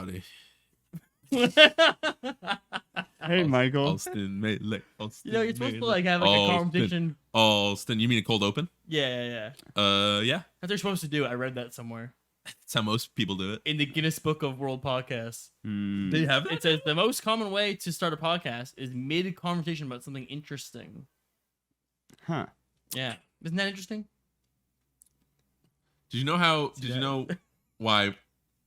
everybody. Hey, Michael. Allston, Allston, you're supposed to like have like a competition. Allston, you mean a cold open? Yeah. Yeah. That's what they're supposed to do. I read that somewhere. That's how most people do it. In the Guinness Book of World Podcasts. They have that? It says the most common way to start a podcast is mid-conversation about something interesting. Huh. Yeah. Isn't that interesting? Did you know why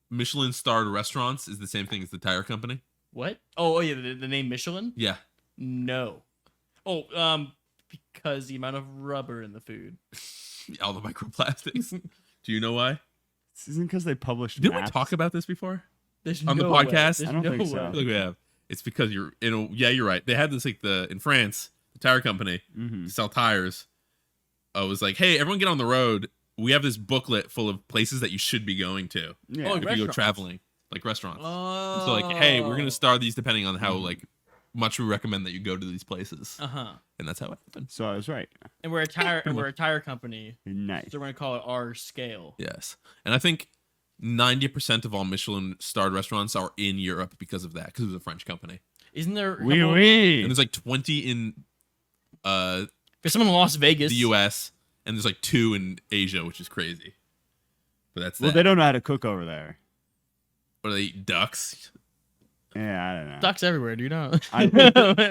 Michelin-starred restaurants is the same thing as the tire company? What? Oh yeah, the name Michelin? Yeah. No. Oh, because the amount of rubber in the food. All the microplastics. Do you know why? This isn't because they published Didn't we maps. talk about this before? There's On the no way. podcast? There's I don't no think so. way. I feel like we have. It's because you're you're right. They had this in France, the tire company to sell tires. It was like, hey, everyone get on the road. We have this booklet full of places that you should be going to. Yeah. Oh, if you go restaurants. traveling, like restaurants. Oh. So like, hey, we're gonna star these depending on how much we recommend that you go to these places. And that's how it happened. So I was right. And we're a tire company. Nice. So we're gonna call it our scale. Yes, and I think 90% of all Michelin-starred restaurants are in Europe because of that, because it was a French company. Isn't there? Oui, And oui. there's like 20 in There's someone in Las Vegas. the U.S. and there's like 2 in Asia, which is crazy. But that's Well, that. they don't know how to cook over there. Or they eat ducks. Yeah, I don't know. Ducks everywhere, do you know? I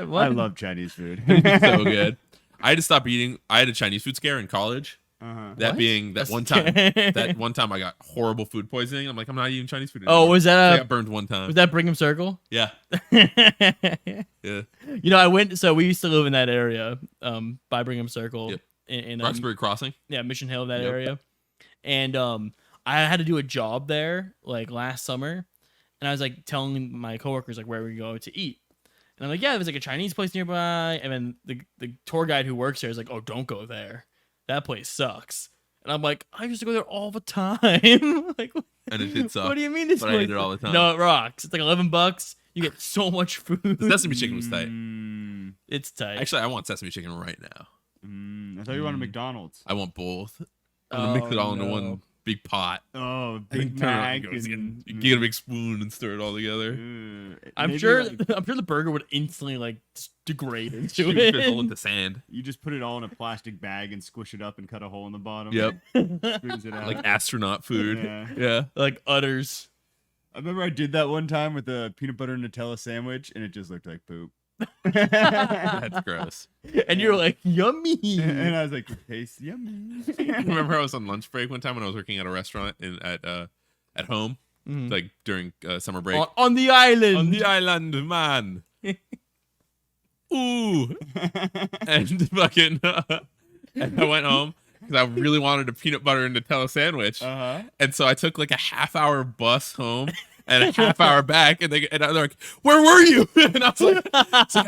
What? love Chinese food. So good. I had to stop eating. I had a Chinese food scare in college. That What? being that That's one time. That one time I got horrible food poisoning. I'm like, I'm not eating Chinese food anymore. Oh, was I that got burned one time. was that Brigham Circle? Yeah. You Yeah. know, I went. So we used to live in that area, by Brigham Circle, Yep. in Roxbury Crossing. yeah, Mission Hill, that Yep. area, and I had to do a job there like last summer, and I was like telling my coworkers like where we go to eat, and I'm like, yeah, there's like a Chinese place nearby, and then the tour guide who works there is like, oh, don't go there, that place sucks, and I'm like, I used to go there all the time, like, And it did suck. what do you mean this But I place? ate it all the time. No, it rocks. It's like $11. You get so much food. The sesame chicken was tight. It's tight. Actually, I want sesame chicken right now. I thought you wanted McDonald's. I want both. I'm gonna mix it all into one big pot. Oh, You Big Mac. you get a big spoon and stir it all together. I'm maybe, sure. like, I'm sure the burger would instantly like degrade into Shoot it. fizzle into sand. you just put it all in a plastic bag and squish it up and cut a hole in the bottom. Yep. Squeeze it out. Like astronaut food. Yeah. Yeah. Like udders. I remember I did that one time with a peanut butter and Nutella sandwich, and it just looked like poop. That's gross. And you're like, yummy. And I was like, it tastes yummy. Remember I was on lunch break one time when I was working at a restaurant at home, like during summer break. On the island. On the island, man. Ooh. And fucking and I went home because I really wanted a peanut butter and Nutella sandwich. And so I took like a half-hour bus home and a half-hour back, and they're like, "Where were you?" And I was like,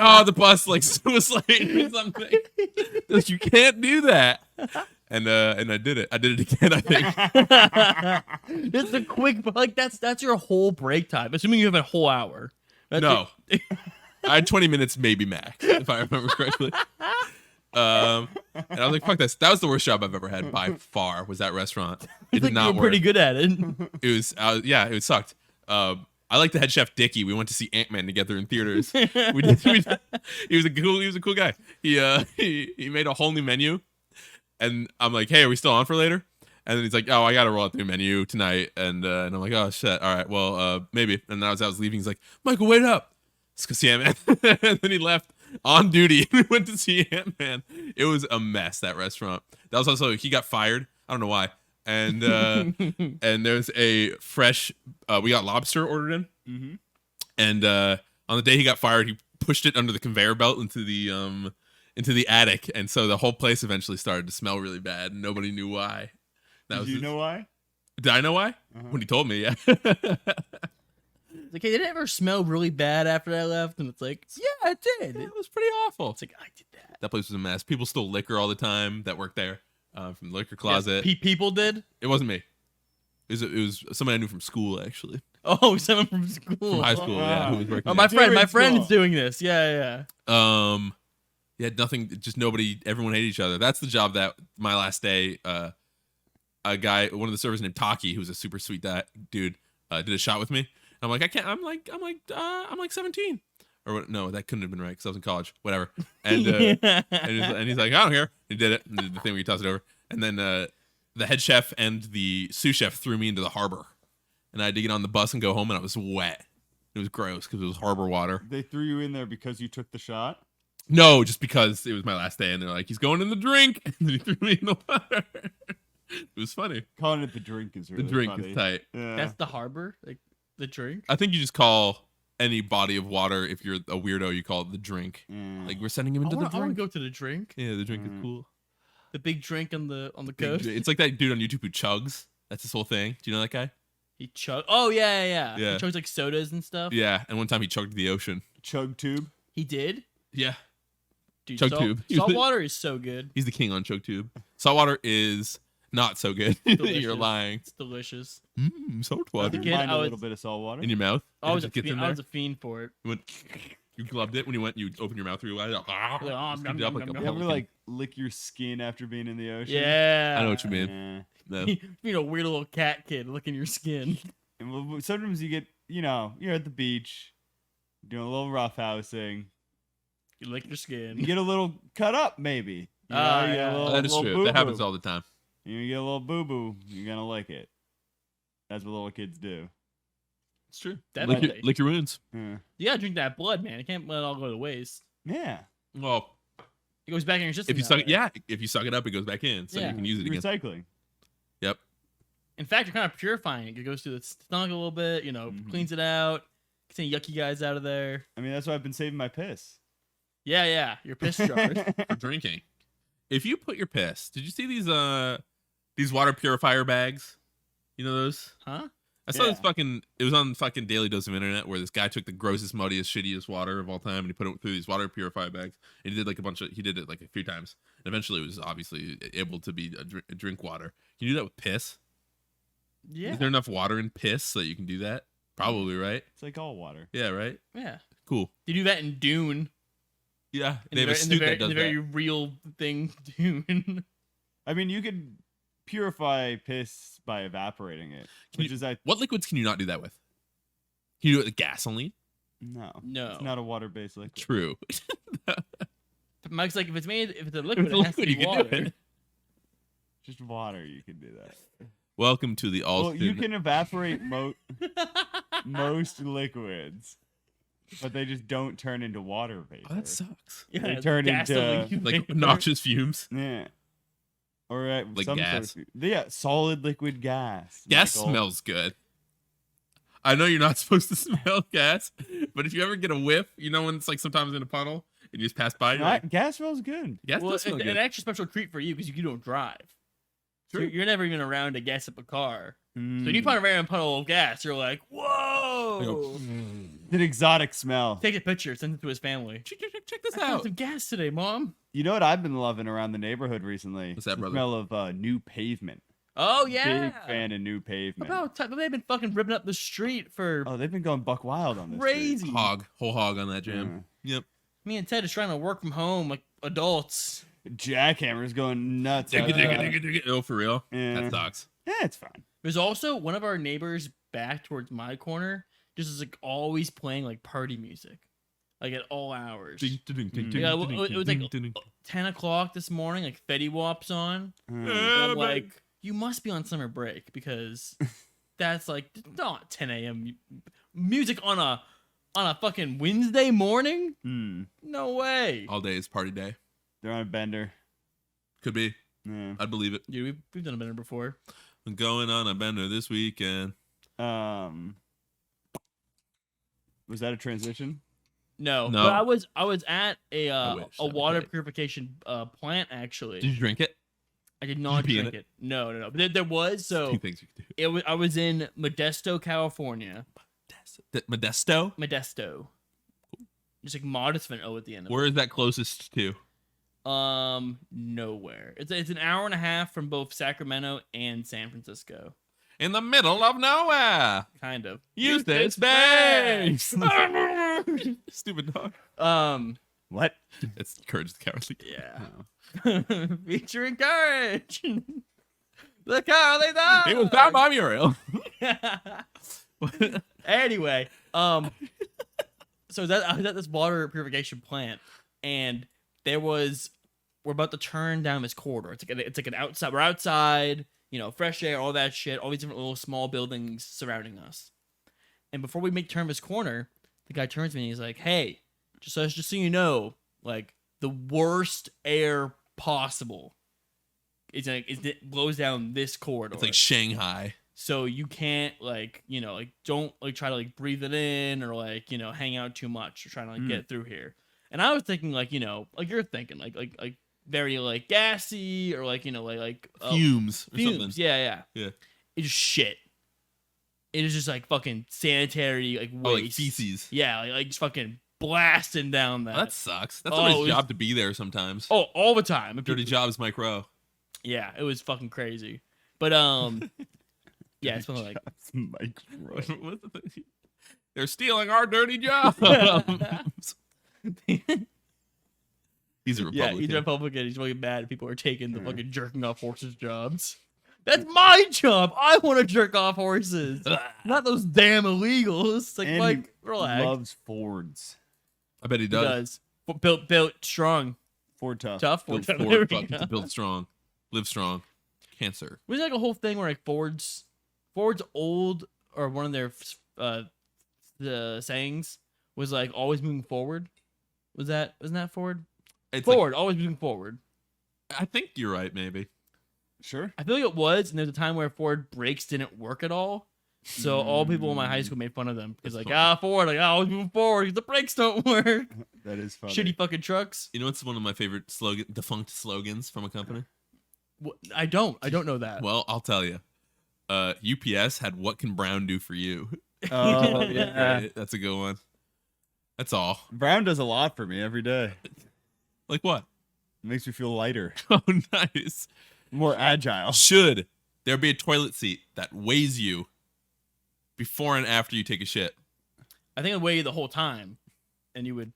"Oh, the bus like was late or something." Like, you can't do that. And I did it. I did it again, I think. It's a quick, like that's your whole break time. Assuming you have a whole hour. That's No. I had 20 minutes maybe max, if I remember correctly. And I was like, fuck this. That was the worst job I've ever had by far, was that restaurant. It did not You're work. pretty good at it. It was, it sucked. I like the head chef Dickie. We went to see Ant-Man together in theaters. He was a cool guy. He made a whole new menu, and I'm like, hey, are we still on for later? And then he's like, oh, I gotta roll out the new menu tonight. And I'm like, oh shit, all right, well, maybe. And then as I was leaving, he's like, Michael, wait up. Let's go see Ant-Man. And then he left on duty and we went to see Ant-Man. It was a mess, that restaurant. That was also, he got fired. I don't know why. And and there's a fresh, we got lobster ordered in. And on the day he got fired, he pushed it under the conveyor belt into the attic. And so the whole place eventually started to smell really bad. And nobody knew why. Did you know why? Did I know why? When he told me, yeah. Like, hey, did it ever smell really bad after I left? And it's like, yeah, it did. It was pretty awful. It's like, I did that. That place was a mess. People stole liquor all the time that worked there from the liquor closet. People did? It wasn't me. It was somebody I knew from school, actually. Oh, someone from school. From high school, yeah. Who was working Oh, my there. friend is doing this. Yeah. Yeah, nothing, just nobody, everyone hated each other. That's the job that my last day, a guy, one of the servers named Taki, who was a super sweet dude, did a shot with me. I'm like, I can't. I'm like 17. Or what? No, that couldn't have been right because I was in college. Whatever. And and he's like, I don't care. He did it. And did the thing where you toss it over. And then the head chef and the sous chef threw me into the harbor, and I had to get on the bus and go home, and I was wet. It was gross because it was harbor water. They threw you in there because you took the shot? No, just because it was my last day, and they're like, he's going in the drink, and then he threw me in the water. It was funny. Calling it the drink is really The drink funny. is tight. Yeah. That's the harbor, like the drink. I think you just call any body of water, if you're a weirdo, you call it the drink. Mm. Like, we're sending him into the I want drink. to go to the drink. Yeah, the drink is cool. The big drink on the Big coast. drink. It's like that dude on YouTube who chugs. That's his whole thing. Do you know that guy? He chug. Oh yeah. Yeah. He chugs like sodas and stuff. Yeah, and one time he chugged the ocean. Chug tube. He did. Yeah. Dude, Chug tube. Salt water is so good. He's the king on chug tube. Saltwater is not so good. Delicious. You're lying. It's delicious. Salt I water. kid, mind I a was- little bit of salt water. In your mouth. I was, It a just gets in fiend, I there. was a fiend for it. You went. You gloved it when you went. You opened your mouth through. Nom, Scooped it up nom, like a nom, You ever pelican. like lick your skin after being in the ocean? Yeah. I know what you mean. Yeah. No. Being a weird little cat kid licking your skin. And sometimes you get, you're at the beach, doing a little roughhousing. You lick your skin. You get a little cut up, maybe. You Ah, you get a yeah. little, That is little true. That happens boo-boo. all the time. You get a little boo boo. You're gonna lick it. That's what little kids do. It's true. Definitely. Lick your wounds. Yeah. You gotta drink that blood, man. You can't let it all go to waste. Yeah. Well, It goes back in your system. if you that suck it, way. yeah, if you suck it up, it goes back in, so Yeah. you can use it again. Recycling. Yep. In fact, you're kind of purifying it. It goes through the stomach a little bit, cleans it out, gets any yucky guys out of there. I mean, that's why I've been saving my piss. Yeah. Your piss jars. For drinking. If you put your piss, did you see these water purifier bags? You know those? Huh? I saw this Yeah. it was on fucking Daily Dose of Internet where this guy took the grossest, muddiest, shittiest water of all time and he put it through these water purifier bags. And he did he did it like a few times. And eventually it was obviously able to be a drink water. Can you do that with piss? Yeah. Is there enough water in piss so that you can do that? Probably, right? It's like all water. Yeah, right? Yeah. Cool. They do that in Dune. Yeah. In They have a suit that does the that. very real thing, Dune. I mean, you could purify piss by evaporating it, Can which you- is What liquids can you not do that with? Can you do it with gasoline? no, No. it's not a water-based liquid. True. Mike's like, if it's a liquid, If it it's has to liquid, be you can do water. it. Just water, you can do that. Welcome to the Allston. Well, you can evaporate most liquids, but they just don't turn into water vapor. Oh, that sucks. Yeah, They turn into, gasoline Like vapor. noxious fumes. Yeah. Or Like some gas. Sort of, yeah, solid liquid gas. Gas Michael. smells good. I know you're not supposed to smell gas, but if you ever get a whiff, when it's like sometimes in a puddle and you just pass by, you're like, Gas smells good. gas Well, does smell an good. extra special treat for you because you don't drive. So True. you're never even around to gas up a car. So Mm. when you find a random puddle of gas, you're like, whoa! An exotic smell. Take a picture, send it to his family. Check this I found out. some gas today, Mom. You know what I've been loving around the neighborhood recently? What's that, The brother? smell of new pavement. Oh yeah. Big fan of new pavement. About time they've been fucking ripping up the street for Oh, they've been going buck wild on this. crazy. Whole hog on that jam. Yep. Me and Ted is trying to work from home like adults. Jackhammer's going nuts. Digga, outside. digga, digga, digga. Oh, for real? Yeah. That sucks. Yeah, it's fine. There's also one of our neighbors back towards my corner, just is like always playing like party music, like at all hours. Ding, ding, ding, ding, Yeah, ding, well, ding, it was like ding, ding, ding. 10 o'clock this morning, like Fetty Wap's on. Mm. And I'm like, you must be on summer break because that's like not 10 a.m. music on a fucking Wednesday morning. Mm. No way, All day is party day. They're on a bender. Could be. Yeah. I'd believe it. dude. We've done a bender before. I'm going on a bender this weekend. Was that a transition? No, No. but I was at a wish a that'd be water tight. purification plant actually. Did you drink it? I did not pee in drink it. No. But there was Two things you could do. it was. I was in Modesto, California. Modesto? Modesto. Just like modest with an O at the end of Where is that closest to? it. Nowhere. It's an hour and a half from both Sacramento and San Francisco. In the middle of nowhere. Kind of. Use this space. Stupid dog. What? It's Courage the Cowardly. Yeah. Featuring Courage. The Cowardly Dog. It was found by Muriel. Anyway, so that I was at this water purification plant, and we're about to turn down this corridor. It's like an outside. We're outside, fresh air, all that shit, all these different little small buildings surrounding us. And before we turn this corner, the guy turns to me and he's like, "Hey, just so you know, like the worst air possible it blows down this corridor. It's like Shanghai. So you can't don't try to breathe it in or hang out too much or trying to get through here." And I was thinking like you're thinking like very gassy or Fumes or something. Yeah. Yeah. It's just shit. It is just fucking sanitary waste. Oh, like feces. Yeah, just fucking blasting down that. That sucks. That's somebody's job to be there sometimes. Oh, all the time. Dirty jobs, Mike Rowe. Yeah, it was fucking crazy. But yeah, it's like Mike Rowe. What's the thing? They're stealing our dirty jobs. He's a Republican. Yeah, he's a Republican. He's really mad. People are taking the fucking jerking off horses jobs. That's my job. I want to jerk off horses, not those damn illegals. And Mike, relax. Loves Fords. I bet he He does. does. Built strong. Ford tough. Tough. Build There Ford, we go. build strong, live strong. Cancer. Was it a whole thing where Ford's old or one of their the sayings was always moving forward? Wasn't that Ford? It's Forward, always moving forward. I think you're right. Maybe. Sure. I feel like it was, and there's a time where Ford brakes didn't work at all. So all people in my high school made fun of them because Ford, always moving forward because the brakes don't work. That is funny. Shitty fucking trucks. You know what's one of my favorite defunct slogans from a company? I don't know that. Well, I'll tell you. UPS had "What can Brown do for you?" Oh yeah. That's a good one. That's all. Brown does a lot for me every day. Like what? It makes me feel lighter, Oh, nice. more agile. Should there be a toilet seat that weighs you before and after you take a shit? I think it would weigh you the whole time, and you would,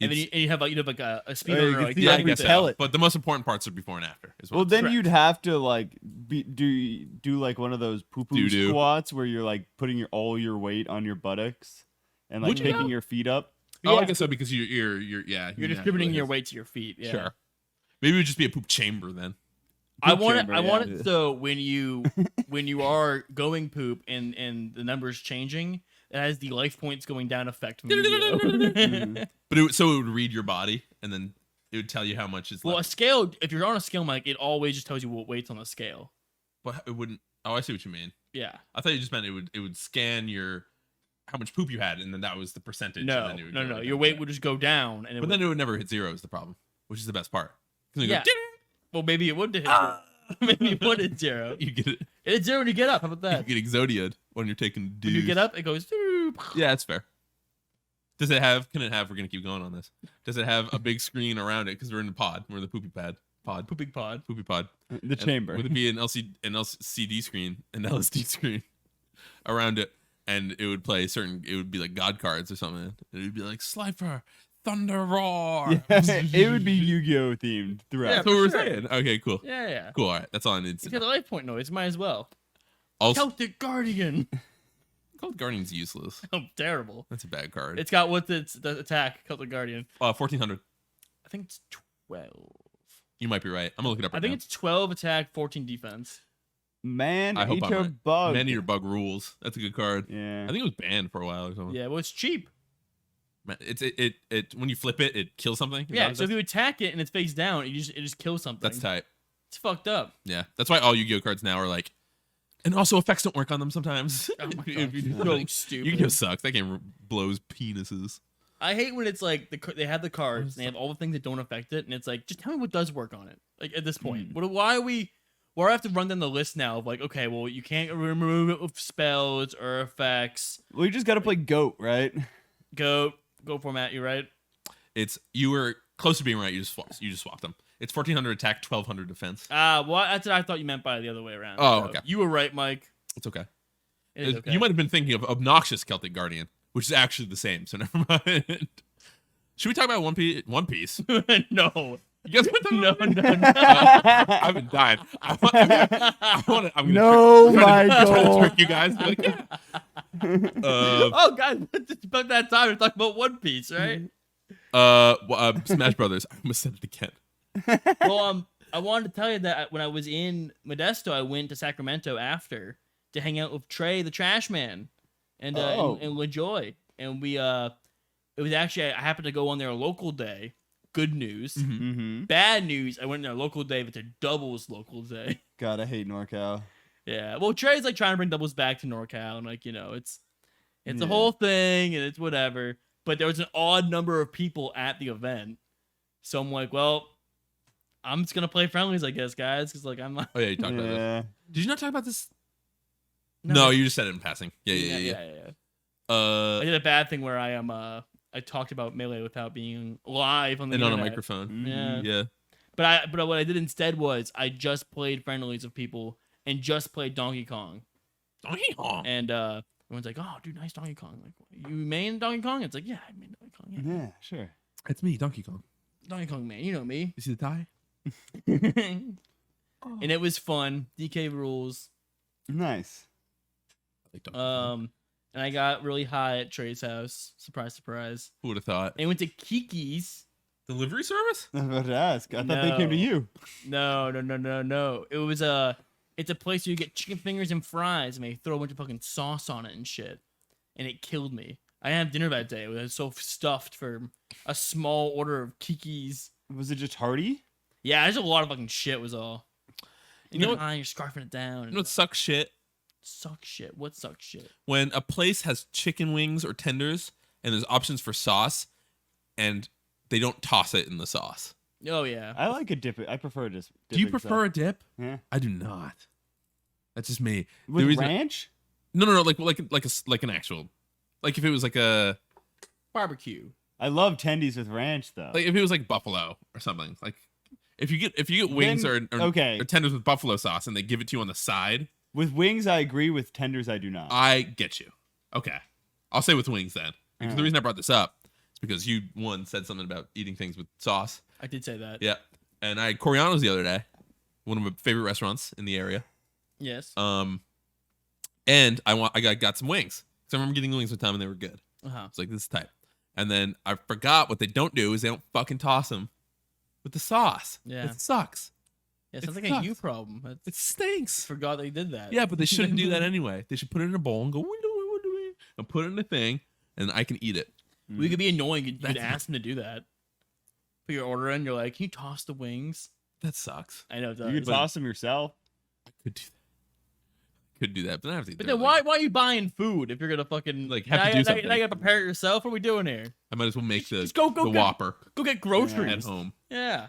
and then you'd have a speed Oh, you runner could see Yeah, I every guess so. pellet. But the most important parts are before and after. Is what Well, I'm then Correct. you'd have to do one of those poo-poo Doo-doo. squats where you're putting all your weight on your buttocks and Would you taking know? your feet up. Oh, I Yeah. guess so because you're You're distributing your weight to your feet. Yeah. Sure. Maybe it would just be a poop chamber then. I Poop want chamber, it. I yeah. want it so when you are going poop and the numbers changing, it has the life points going down effect. From the But it would read your body and then it would tell you how much is well, a left. scale. If you're on a scale, Mike, it always just tells you what weight's on the scale. But it wouldn't. Oh, I see what you mean. Yeah. I thought you just meant it would scan how much poop you had and then that was the percentage. No. And then it would No. go No. right Your down weight to would just go down, and that. But then it would never hit zero is the problem, which is the best part. 'Cause then you Yeah. go, well, maybe it would hit. Zero. Maybe it would hit zero. you get it. It's zero when you get up. How about that? You get exodiad when you're taking When dudes. you get up, it goes. Yeah, that's fair. Can it have, we're going to keep going on this. Does it have a big screen around it? Because we're in the pod. We're in the poopy pod. Pooping pod. Poopy pod. The And chamber. Would it be an LCD screen, an LSD screen around it? And it would play it would be like God cards or something. It would be like Slifer, Thunder Roar. It would be Yu-Gi-Oh themed Yeah, throughout. that's what we're sure. saying. Okay, cool. Yeah. Cool. All right. That's all I need It's to got know. a life point noise. Might as well. Also, Celtic Guardian. Called Guardian's useless. Oh, terrible. That's a bad card. It's got what's the attack? Celtic Guardian. 1400. I think it's 12. You might be right. I'm going to look it up right I think now. it's 12 attack, 14 defense. Man, I hope I'm eater right. bug. Man Eater Bug rules. That's a good card. Yeah. I think it was banned for a while or something. Yeah, well, it's cheap. Man, it when you flip it, it kills something. Is that Yeah, what so it if you attack it and it's face down, it just kills something. does? That's tight. It's fucked up. Yeah, that's why all Yu-Gi-Oh cards now are like, and also effects don't work on them sometimes. Oh my If god, you do so something. stupid. Yu-Gi-Oh sucks. That game blows penises. I hate when it's like they have the cards, and they have all the things that don't affect it, and it's like, just tell me what does work on it. Like at this point, why do I have to run down the list now of like, okay, well, you can't remove it with spells or effects. Well, you just got to play GOAT, right? Go format, you right? You were close to being right. You just swapped them. It's 1400 attack, 1200 defense. Well, that's what I thought you meant by the other way around. Oh, So, okay. You were right, Mike. It's okay. It is okay. You might have been thinking of obnoxious Celtic Guardian, which is actually the same. So never mind. Should we talk about One Piece? No. You guys want to No, talk about no, One no. I've been dying. I'm gonna No, try to Michael. trick you guys. Like, yeah. Oh God, it's about that time to talk about One Piece, right? Smash Brothers. I almost said it again. Well, I wanted to tell you that when I was in Modesto, I went to Sacramento after to hang out with Trey, the trash man, and LaJoy, and we it was actually I happened to go on their local day. Good news. Mm-hmm. Bad news. I went on their local day, but it's a doubles local day. God, I hate NorCal. Yeah. Well, Trey's like trying to bring doubles back to NorCal, and like it's a Yeah. whole thing, and it's whatever. But there was an odd number of people at the event, so I'm like, well, I'm just gonna play friendlies, I guess, guys, because like I'm. Oh yeah, you talked about this. Yeah. Did you not talk about this? No, you just said it in passing. Yeah. I did a bad thing where I talked about Melee without being live on the And on a internet. microphone. Mhm. Yeah. Yeah. But what I did instead was I just played friendlies with people and just played Donkey Kong. Donkey Kong. And everyone's like, "Oh, dude, nice Donkey Kong." Like, you main Donkey Kong? It's like, yeah, I main Donkey Kong. Yeah. Yeah, sure. It's me, Donkey Kong. Donkey Kong, man, you know me. You see the tie? And it was fun. DK rules. Nice. I like Donkey Kong. And I got really high at Trey's house. Surprise, surprise. Who would have thought? And went to Kiki's. Delivery service? I was about to ask. I thought they came to No. you. No. It was it's a place where you get chicken fingers and fries, and they throw a bunch of fucking sauce on it and shit. And it killed me. I didn't have dinner that day. I was so stuffed for a small order of Kiki's. Was it just hearty? Yeah, there's a lot of fucking shit was all. You know You're what- high, you're scarfing it down. You know what sucks shit? Sucks shit. What sucks shit? When a place has chicken wings or tenders and there's options for sauce and they don't toss it in the sauce. Oh yeah. I like a dip. I prefer just. Do you prefer a dip? Yeah. I do not. That's just me. With reason- ranch? No, like an actual, like if it was like a, Barbecue. I love tendies with ranch though. like if it was like buffalo or something. Like if you get wings Then- or okay. or tenders with buffalo sauce and they give it to you on the side, With wings, I agree. With tenders, I do not. I get you. Okay, I'll say with wings then. Because the Alright. reason I brought this up is because you said something about eating things with sauce. I did say that. Yeah, and I had Coriano's the other day, one of my favorite restaurants in the area. Yes. And I got some wings. So I remember getting wings one time and they were good. Uh-huh. It's like this is tight. And then I forgot what they don't do is they don't fucking toss them with the sauce. Yeah. It sucks. Yeah, it sounds like a sucks. you problem. That's, It stinks. forgot they did that. Yeah, but they shouldn't do that anyway. They should put it in a bowl and go and put it in a thing, and I can eat it. We could be annoying. You could That's- ask them to do that. Put your order in. You're like, can you toss the wings? That sucks. I know it does. You could toss them yourself. I could do that, but then I have to eat But there, then like, why are you buying food if you're gonna fucking Like, have to now, do now, something. now you gotta prepare it yourself? What are we doing here? I might as well make the Just go the get- Whopper Go get at groceries. home. Yeah.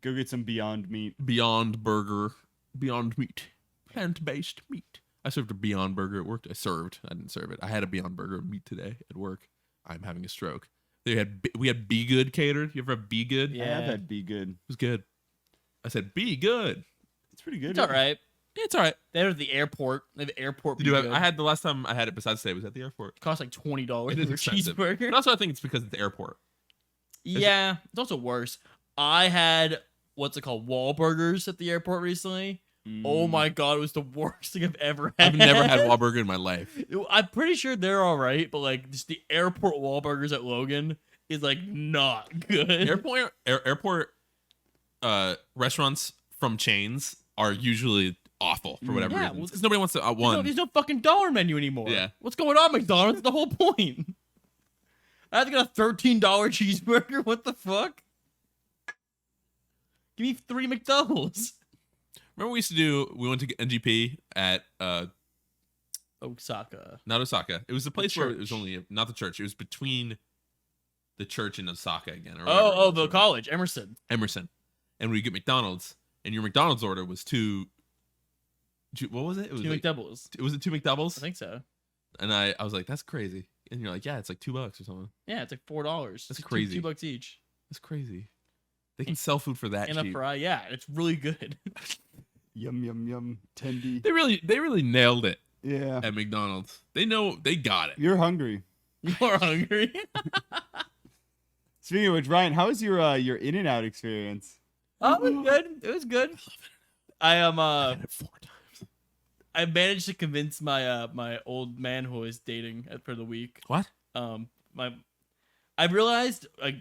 Go get some Beyond Meat. Beyond Burger, Beyond Meat, plant-based meat. I served a Beyond Burger at work. I didn't serve it. I had a Beyond Burger of meat today at work. I'm having a stroke. We had Be Good catered. You ever have Be Good? Yeah. I have had Be Good. It was good. I said Be Good. It's pretty good. It's all right. Yeah, it's all right. They're at the airport. They have airport. Did you have, Be Good. I had the last time I had it besides today was at the airport. It costs like $20 It is for a expensive. cheeseburger. But also I think it's because it's the airport. Yeah, it's also worse. I had what's it called, Wahlburgers at the airport recently. Oh Mm. my god, it was the worst thing I've ever had. I've never had Wahlburger in my life. I'm pretty sure they're all right, but like just the airport Wahlburgers at Logan is like not good. Airport restaurants from chains are usually awful for whatever Yeah, reason. well, Because nobody wants to one. There's no fucking dollar menu anymore. Yeah. What's going on, McDonald's? The whole point. I have to get a $13 cheeseburger. What the fuck? Give me 3 McDoubles. Remember we went to NGP at Osaka. not Osaka. It was the place where it was church. only not the church. It was between the church and Osaka again. Or Oh, whatever. the college, Emerson. Emerson. And we get McDonald's, and your McDonald's order was what was it? It was 2 like, McDoubles. was it 2 McDoubles? I think so. And I was like, that's crazy. And you're like, yeah, it's like $2 or something. Yeah, it's like $4. That's It's crazy. $2 each. That's crazy. They can sell food for that And a cheap. fry. Yeah, it's really good. Yum yum yum. Tendy. They really nailed it Yeah. at McDonald's. They got it. You're hungry. You are hungry. Speaking of which, Ryan, how was your In-N-Out experience? Oh, it was good. It was good. I am I had it 4 times. I managed to convince my my old man who I was dating for the week. What? I realized like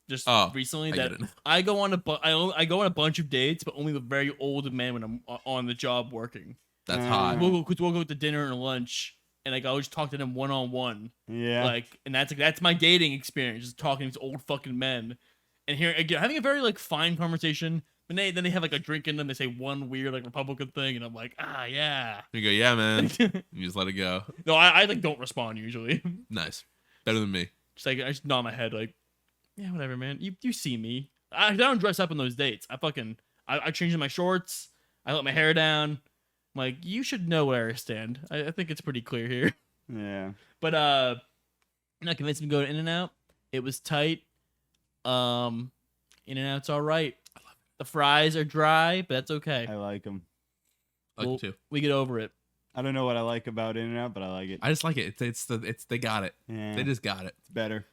just recently I that get it. I go on I go on a bunch of dates, but only with very old men when I'm on the job working. That's hot. We'll go to dinner and lunch, and like I'll just talk to them one on one. Yeah. Like, and that's my dating experience, just talking to these old fucking men, and here again having a very like fine conversation. And then they have like a drink in them. They say one weird like Republican thing, and I'm like, yeah. You go, yeah, man. You just let it go. No, I like don't respond usually. Nice. Better than me. Just like I just nod my head like, yeah, whatever, man. You see me. I don't dress up on those dates. I change my shorts. I let my hair down. I'm like, you should know where I stand. I think it's pretty clear here. Yeah. But I'm not convinced me to go to In-N-Out. It was tight. In-N-Out's all right. The fries are dry, but that's okay. I like them. I like it too. We get over it. I don't know what I like about In-N-Out, but I like it. I just like it. It's they got it. Yeah. They just got it. It's better.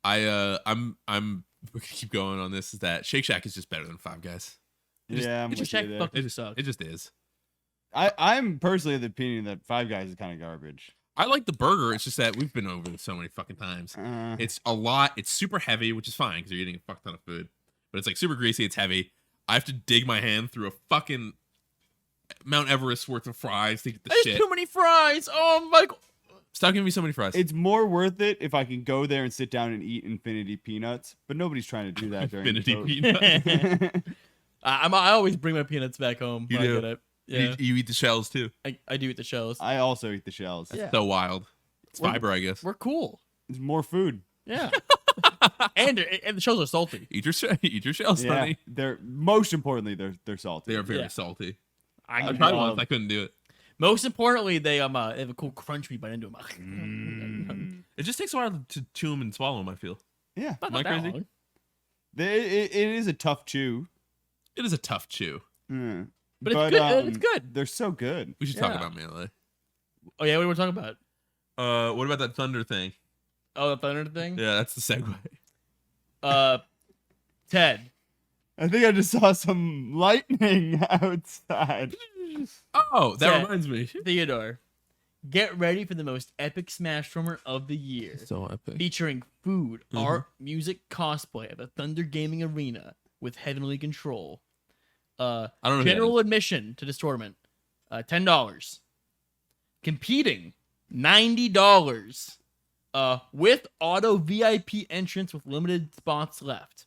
I'm we're gonna keep going on this. Is that Shake Shack is just better than Five Guys. Yeah, I'm Shake with Shack you there. fucking sucks. It just is. I'm personally of the opinion that Five Guys is kind of garbage. I like the burger. It's just that we've been over this so many fucking times. It's a lot. It's super heavy, which is fine because you're eating a fuck ton of food. But it's like super greasy. It's heavy. I have to dig my hand through a fucking Mount Everest worth of fries to get the There's shit. too many fries. Oh my god. Stop giving me so many fries. It's more worth it if I can go there and sit down and eat Infinity Peanuts, but nobody's trying to do that during Infinity the peanuts. I always bring my peanuts back home. You when I do. get it. Yeah, You eat the shells too. I do eat the shells. I also eat the shells. Yeah. So wild. It's We're- fiber, I guess. We're cool. It's more food. Yeah. and the shells are salty. Eat your shells, Yeah, honey. they're most importantly they're salty. They are very Yeah. salty. I I'd try one if I couldn't do it. Most importantly, they have a cool crunch when you bite into them. It just takes a while to chew them and swallow them, I feel. Yeah, Not Am I that crazy? long. it is a tough chew. It is a tough chew. Yeah. But it's good. It's good. They're so good. We should talk Yeah. about Melee. Oh yeah, what are we talking about? What about that thunder thing? Oh, the thunder thing. Yeah, that's the segue. Ted. I think I just saw some lightning outside. Oh, that Ted. reminds me. Theodore. Get ready for the most epic Smash Former of the year. So epic. Featuring food, art, music, cosplay at the ThunderGaming Arena with Heavenly Control. I don't know. who that General is. admission to this tournament, $10. Competing, $90. With auto VIP entrance with limited spots left.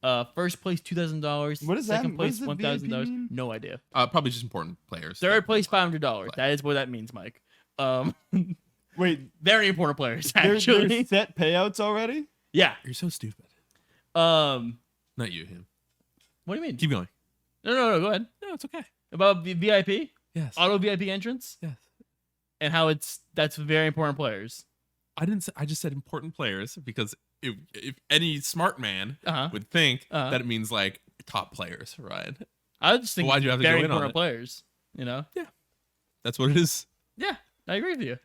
First place $2,000. What does that- Second what place does the $1,000. VIP mean? No idea. Probably just important players. Third place $500. That is what that means, Mike. Wait, Very important players there's actually. set payouts already? Yeah. You're so stupid. What Not you, him. do you mean? Keep going. No. Go ahead. No, it's okay. About VIP, Yes. auto VIP entrance, Yes. and how that's very important players. I didn't say. I just said important players because if any smart man Uh-huh. would think Uh-huh. that it means like top players, right? I just think Why'd you have to very go in on important it? players. You know? That's what it is. Yeah, I agree with you.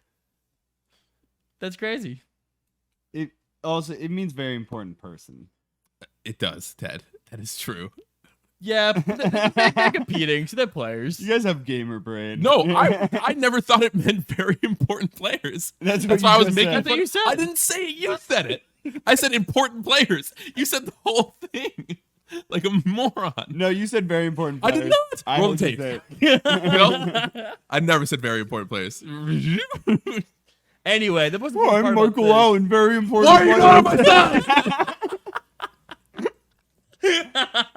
That's crazy. It means very important person. It does, Ted. That is true. Yeah, they're competing, so they're players. You guys have gamer brain. No, I never thought it meant very important players. That's Why I you was just making said. That's what you said. I didn't say it. You said it. I said important players. You said the whole thing like a moron. No, you said very important I players. did not. I Roll the heard you tape. say it. No, I never said very important players. Anyway, the most Oh, important I'm part Michael about Allen, very important. Why are you not on my player. side?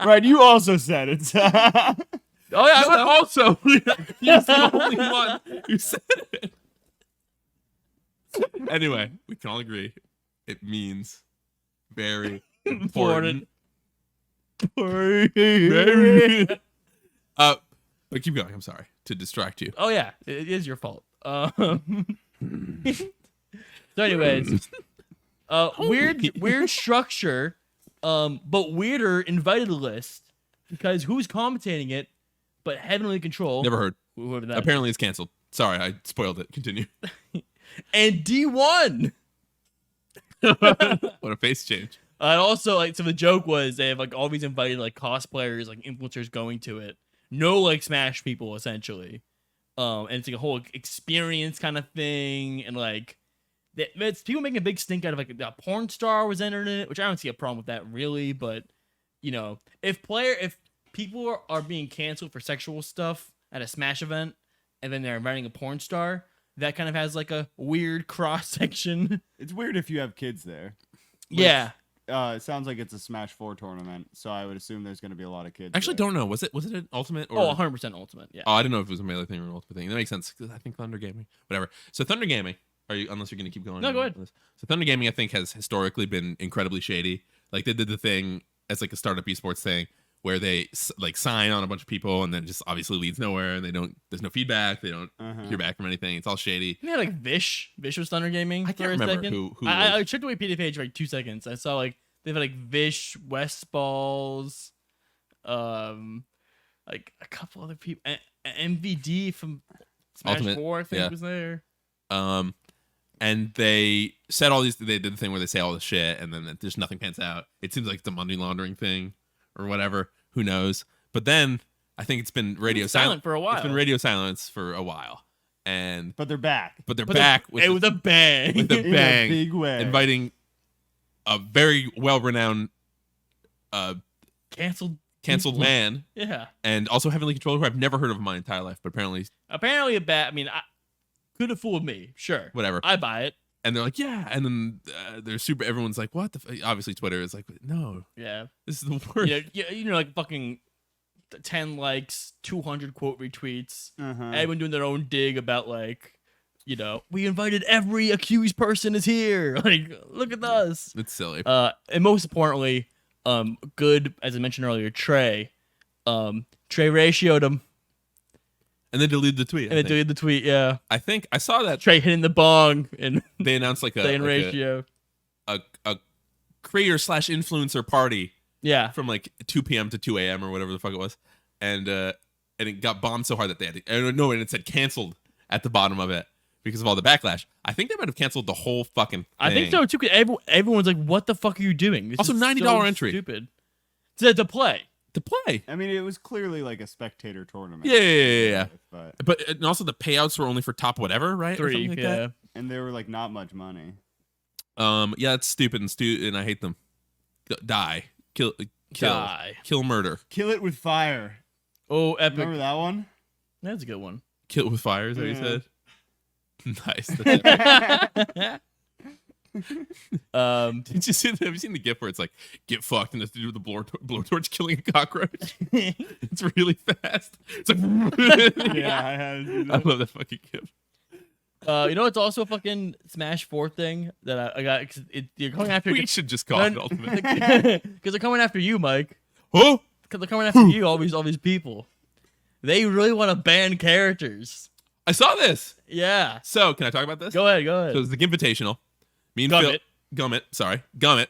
Right, you also said it. this. Oh yeah, Not also. He's the only one who said it. Anyway, we can all agree it means very important. important. But keep going. I'm sorry to distract you. Oh yeah, it is your fault. So, anyways, weird structure, but weirder invited list because who's commentating it? But Heavenly Control. Never heard. Whoever that. Apparently, it's canceled. Sorry, I spoiled it. Continue. And D1. What a face change. And also, like, so the joke was they have like all these invited like cosplayers, like influencers going to it. No like Smash people essentially, and it's like a whole experience kind of thing, and like it's people making a big stink out of like a porn star was entered in it, which I don't see a problem with that really, but you know, if people are being canceled for sexual stuff at a Smash event, and then they're inviting a porn star, that kind of has like a weird cross section. It's weird if you have kids there. Which, Yeah. It sounds like it's a Smash 4 tournament, so I would assume there's going to be a lot of kids. Actually, there. don't know. Was it an ultimate? Or... Oh, 100% ultimate. Yeah. Oh, I didn't know if it was a melee thing or an ultimate thing. That makes sense. 'Cause I think ThunderGaming, whatever. So ThunderGaming, unless you're going to keep going? No, go ahead. So ThunderGaming, I think, has historically been incredibly shady. Like they did the thing as like a startup esports thing where they like sign on a bunch of people and then it just obviously leads nowhere and there's no feedback. They don't hear back from anything. It's all shady. They had like Vish. Vish was ThunderGaming. I can't remember second. who I checked the Wikipedia page for like 2 seconds. I saw like they've had like Vish, Westballs, like a couple other people. MVD from Smash Ultimate, 4, I think yeah. was there. And they said all these. They did the thing where they say all this shit, and then there's nothing pans out. It seems like it's a money laundering thing, or whatever. Who knows? But then I think it's been radio silent for a while. It's been radio silence for a while, and But they're back. they're back with with a bang. with a In bang, a big way. inviting a very well-renowned canceled canceled man, Yeah. and also Heavenly Controller, who I've never heard of in my entire life, but Apparently a bad. I mean, could have fooled me. Sure. whatever. I buy it. And they're like, yeah, and then they're super. Everyone's like, what the? Obviously, Twitter is like, no, Yeah. this is the worst. You know, like fucking 10 likes, 200 quote retweets. Uh-huh. Everyone doing their own dig about like, you know, we invited every accused person is here. Like, look at us. It's silly. And most importantly, good, as I mentioned earlier, Trey. Trey ratioed him. And then deleted the tweet. And then deleted the tweet, yeah. I think I saw that Trey hitting the bong and they announced like saying a ratio. a creator / influencer party Yeah. from like 2 p.m. to 2 a.m. or whatever the fuck it was, and it got bombed so hard that they had to, and it said canceled at the bottom of it because of all the backlash. I think they might have canceled the whole fucking thing. I think so too. Cause everyone's like, "What the fuck are you doing?" This Also, is $90 so entry. Stupid. To play. To play. I mean, it was clearly like a spectator tournament. Yeah. But And also the payouts were only for top whatever, right? Or 3. something like Yeah. that. and there were like not much money. Yeah, it's stupid and I hate them. Die. Kill. Die. Kill murder. Kill it with fire. Oh, epic. Remember that one? That's a good one. Kill it with fire, is that what you Yeah. said? Nice. Did you see? Have you seen the GIF where it's like get fucked and it's to do with the blowtorch killing a cockroach? It's really fast. It's like Yeah, I had. I love that fucking GIF. You know, it's also a fucking Smash 4 thing that I got. You're coming after. We should just call it ultimate. Because they're coming after you, Mike. Oh, Because they're coming after you. All these people. They really want to ban characters. I saw this. Yeah. So can I talk about this? Go ahead. So it's the Invitational. Me and Gummit. Gummit.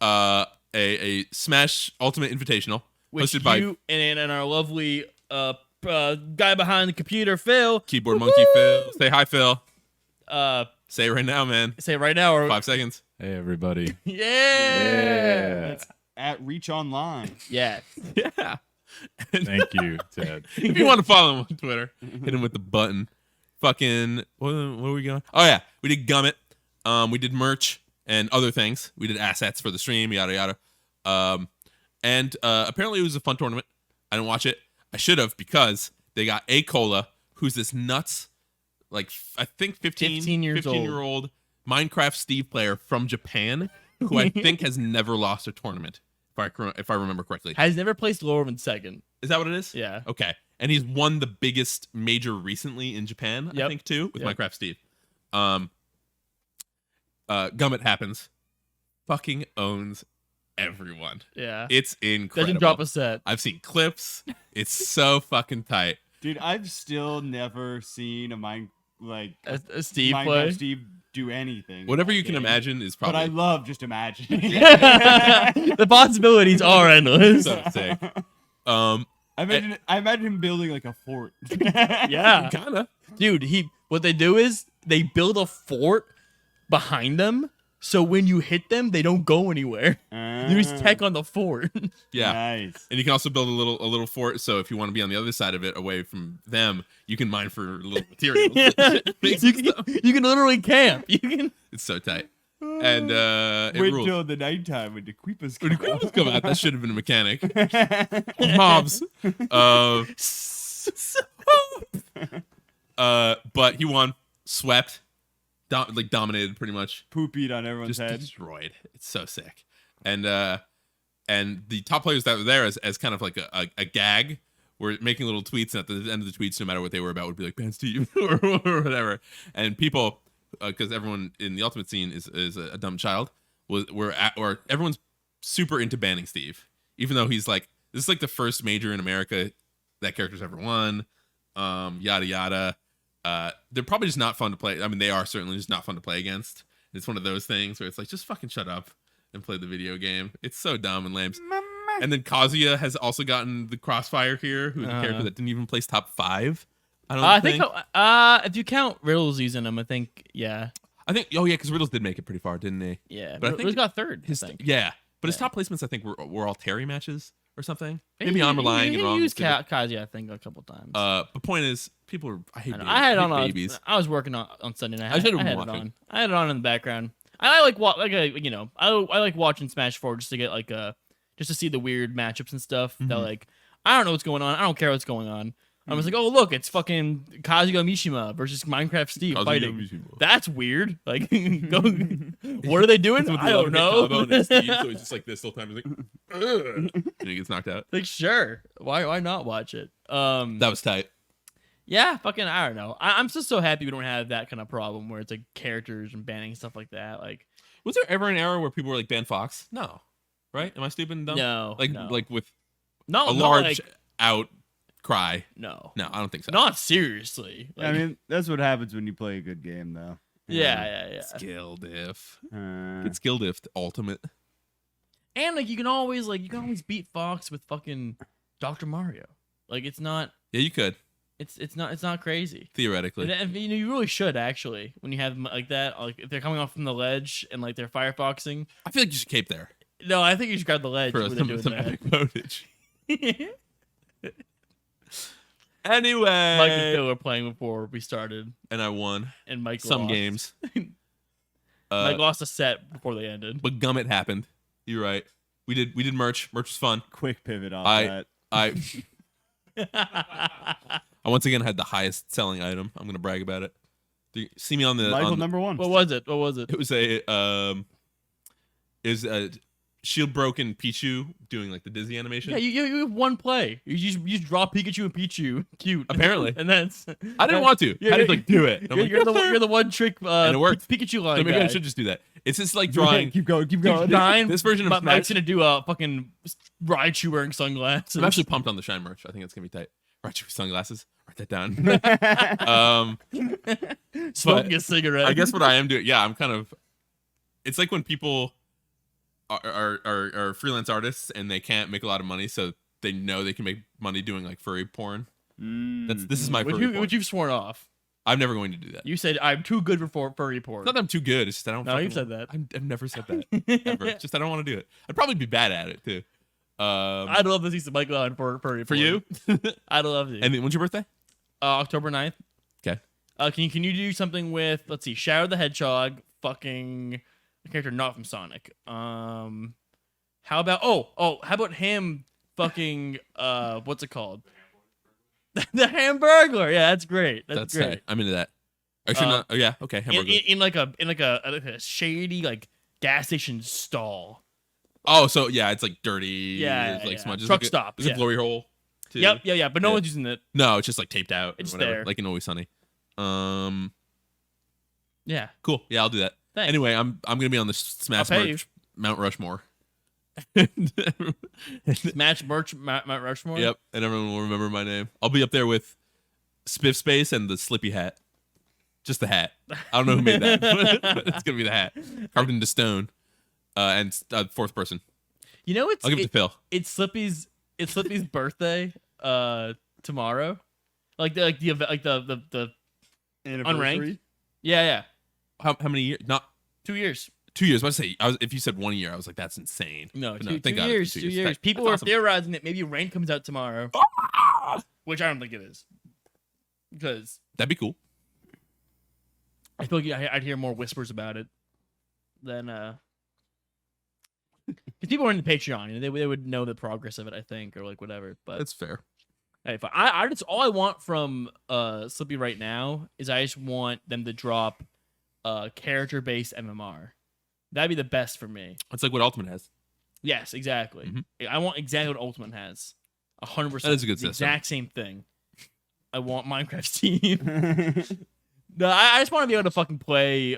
A Smash Ultimate Invitational Which hosted by you and our lovely guy behind the computer, Phil. Keyboard Monkey Phil. Say hi, Phil. Uh, Say it right now, man. say it right now. Or, 5 seconds. Hey, everybody. yeah. At Reach Online. Yeah. Yeah. And Thank you, Ted. if you want to follow him on Twitter, hit him with the button. Fucking, where are we going? Oh, yeah. We did Gummit. We did merch and other things. We did assets for the stream, yada, yada. And apparently it was a fun tournament. I didn't watch it. I should have because they got Acola, who's this nuts, like, I think 15 years old. year old Minecraft Steve player from Japan, who I think has never lost a tournament, if I remember correctly. Has never placed lower than second. Is that what it is? Yeah. Okay. And he's won the biggest major recently in Japan, I Yep. think, too, with Yep. Minecraft Steve. Gummit happens. Fucking owns everyone. Yeah. It's incredible. Doesn't drop a set. I've seen clips. It's so fucking tight. Dude, I've still never seen A Steve Minecraft play. Steve do anything. Whatever in you that can game. imagine is But I probably love just imagining. The possibilities are endless. so sick. I imagine him building like a fort. Yeah. Kinda. Dude, what they do is they build a fort behind them So when you hit them, they don't go anywhere. There's tech on the fort. Yeah. Nice. And you can also build a little fort. So if you want to be on the other side of it, away from them, you can mine for little materials. You can literally camp. You can. It's so tight. And it Wait rules. till the nighttime when the creepers When come the creepers come out, that should have been a mechanic. out. Mobs. But he won, swept, dominated pretty much. Poopied on everyone's Just head. destroyed. It's so sick. And the top players that were there as kind of like a gag were making little tweets, and at the end of the tweets, no matter what they were about, would be like "Ban Steve" or whatever. And people, because everyone in the ultimate scene is a dumb child, or everyone's super into banning Steve, even though he's like, this is like the first major in America that character's ever won. Yada yada. They're probably just not fun to play. I mean, they are certainly just not fun to play against. It's one of those things where it's like, just fucking shut up and play the video game. It's so dumb and lame. And then Kazuya has also gotten the crossfire here, who's a character that didn't even place top 5. I think. If you count Riddles using him, I think yeah. Oh yeah, because Riddles did make it pretty far, didn't he? Yeah, But I think Riddles got third. His I think. yeah, but his Yeah. top placements I think were all Terry matches or something. Maybe I'm relying You and wrong. used Kazuya, I think, a couple times. But point is, people are. I hate. I had it on. babies. I was working on Sunday night. I should've had been it watching. on. I had it on in the background. I like I like watching Smash 4 just to get just to see the weird matchups and stuff. That like I don't know what's going on. I don't care what's going on. I was like, oh look, it's fucking Kazuya Mishima versus Minecraft Steve Kazuya fighting. Mishima. That's weird. Like, what are they doing? I don't know. So he's just like this the whole time. He's like, "Ugh," and he gets knocked out. Like, sure. Why not watch it? That was tight. Yeah, fucking, I don't know. I'm just so happy we don't have that kind of problem where it's like characters and banning stuff like that. Like, Was there ever an era where people were like ban Fox? No, right? Am I stupid and dumb? no, Like no. like with no, a not large like, outcry. no, No, I don't think so. not seriously. Like, I mean, that's what happens when you play a good game, though. yeah. Skill diff. Uh, It's skill diff ultimate. And like, you can always beat Fox with fucking Dr. Mario. Like, it's not, Yeah, you could it's not crazy. theoretically. And, you really should actually when you have them like that. Like, if they're coming off from the ledge and like they're firefoxing. I feel like you should cape there No, I think you should grab the ledge for when they're some doing epic footage. that. Anyway, Mike and Phil were playing before we started, and I won and Mike some lost. games. Mike lost a set before they ended. But Gummit happened. You're right. We did merch. Merch was fun. quick pivot off I- that. I once again had the highest selling item. I'm gonna brag about it. See me on the Michael on- number 1. What was it? It was a shield broken Pichu doing like the dizzy animation. Yeah, you have one play. You just draw Pikachu and Pichu, cute. Apparently. and that's. I didn't want to. Yeah, I just like do it. I'm like, You're the one trick. And it worked. Pikachu line. so maybe I guy. should just do that. It's just like drawing. keep going. Shine. This version of Mike's Smash. gonna do a fucking Raichu wearing sunglasses. I'm actually pumped on the Shine merch. I think it's gonna be tight. Right, sunglasses. Write that down. smoking a cigarette. I guess what I am doing, yeah, I'm kind of. It's like when people are freelance artists and they can't make a lot of money, so they know they can make money doing like furry porn. This is my furry porn. Which you've sworn off. I'm never going to do that. You said I'm too good for furry porn. Not that I'm too good. It's just I don't. No, fucking you've said that. I've never said that ever. It's just I don't want to do it. I'd probably be bad at it too. I'd love to see some Michael on furry porn. For you. I'd love to. And then, when's your birthday? October 9th. Okay. Can you do something with, let's see, Shadow the Hedgehog, fucking a character not from Sonic. How about how about him fucking what's it called? The Hamburglar. Yeah, that's great. That's great. tight. I'm into that. Actually, not. Oh yeah. Okay. Hamburger. In like a shady like gas station stall. Oh, so yeah, it's like dirty. Yeah, it's like yeah. smudges. Truck Like stop, There's yeah. a glory hole. Too. Yep. But no Yeah. one's using it. No, it's just like taped out. It's or whatever, there. like in Always Sunny. Yeah. Cool. Yeah, I'll do that. Thanks. Anyway, I'm gonna be on the Smash I'll pay merch, Mount Rushmore. Smash merch Mount Rushmore. Yep, and everyone will remember my name. I'll be up there with Spiff Space and the Slippi hat. Just the hat. I don't know who made that, but it's gonna be the hat carved into stone. And fourth person. You know I'll give it to Phil. It's Slippy's birthday tomorrow. Like the Anniversary. yeah. How many years? Not 2 years. 2 years. I was say if you said 1 year, I was like, that's insane. No, But two thank God it's 2 years. 2 2 years. years. People That's are awesome. theorizing that maybe Rain comes out tomorrow, which I don't think it is, because That'd be cool. I feel like I'd hear more whispers about it than because people are in the Patreon, you know, they would know the progress of it, I think, or like whatever. But That's fair. hey, fine. I just all I want from Slippi right now is I just want them to drop character based MMR. That'd be the best for me. It's like what Ultimate has. Yes, exactly. Mhm. I want exactly what Ultimate has. 100%. That is a good the system. exact same thing. I want Minecraft's team. No, I just want to be able to fucking play,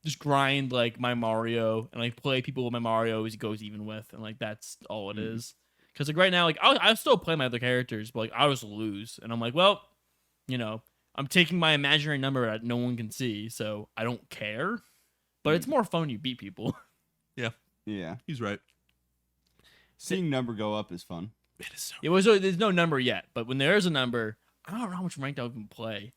just grind like my Mario and like play people with my Mario as he goes even with, and like that's all it is. Because like right now, like I still play my other characters, but like I just lose, and I'm like, well, you know, I'm taking my imaginary number that no one can see, so I don't care. But it's more fun when you beat people. Yeah. He's right. Seeing number go up is fun. It is so. There's no number yet, but when there is a number, I don't know how much ranked I can play.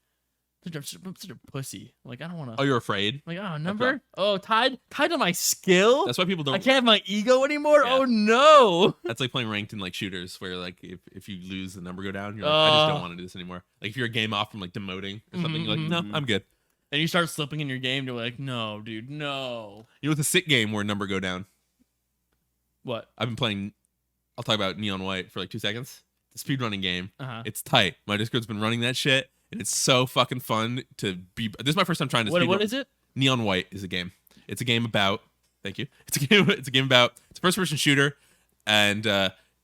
I'm such a pussy. Like I don't want to. Oh, you're afraid? Like number? Oh, tied to my skill. That's why people don't. I can't have my ego anymore. Yeah. Oh no. That's like playing ranked in like shooters, where like if you lose, the number go down. You're like, I just don't want to do this anymore. Like if you're a game off from like demoting or something, you're like, no, I'm good. And you start slipping in your game. You're like, no, dude, no. You know, with a sick game where number go down. What? I've been playing. I'll talk about Neon White for like 2 seconds. The speedrunning game. It's tight. My Discord's been running that shit, and it's so fucking fun to be. This is my first time trying to. What is it? Neon White is a game. It's a game about. Thank you. It's a game about. It's a first-person shooter, and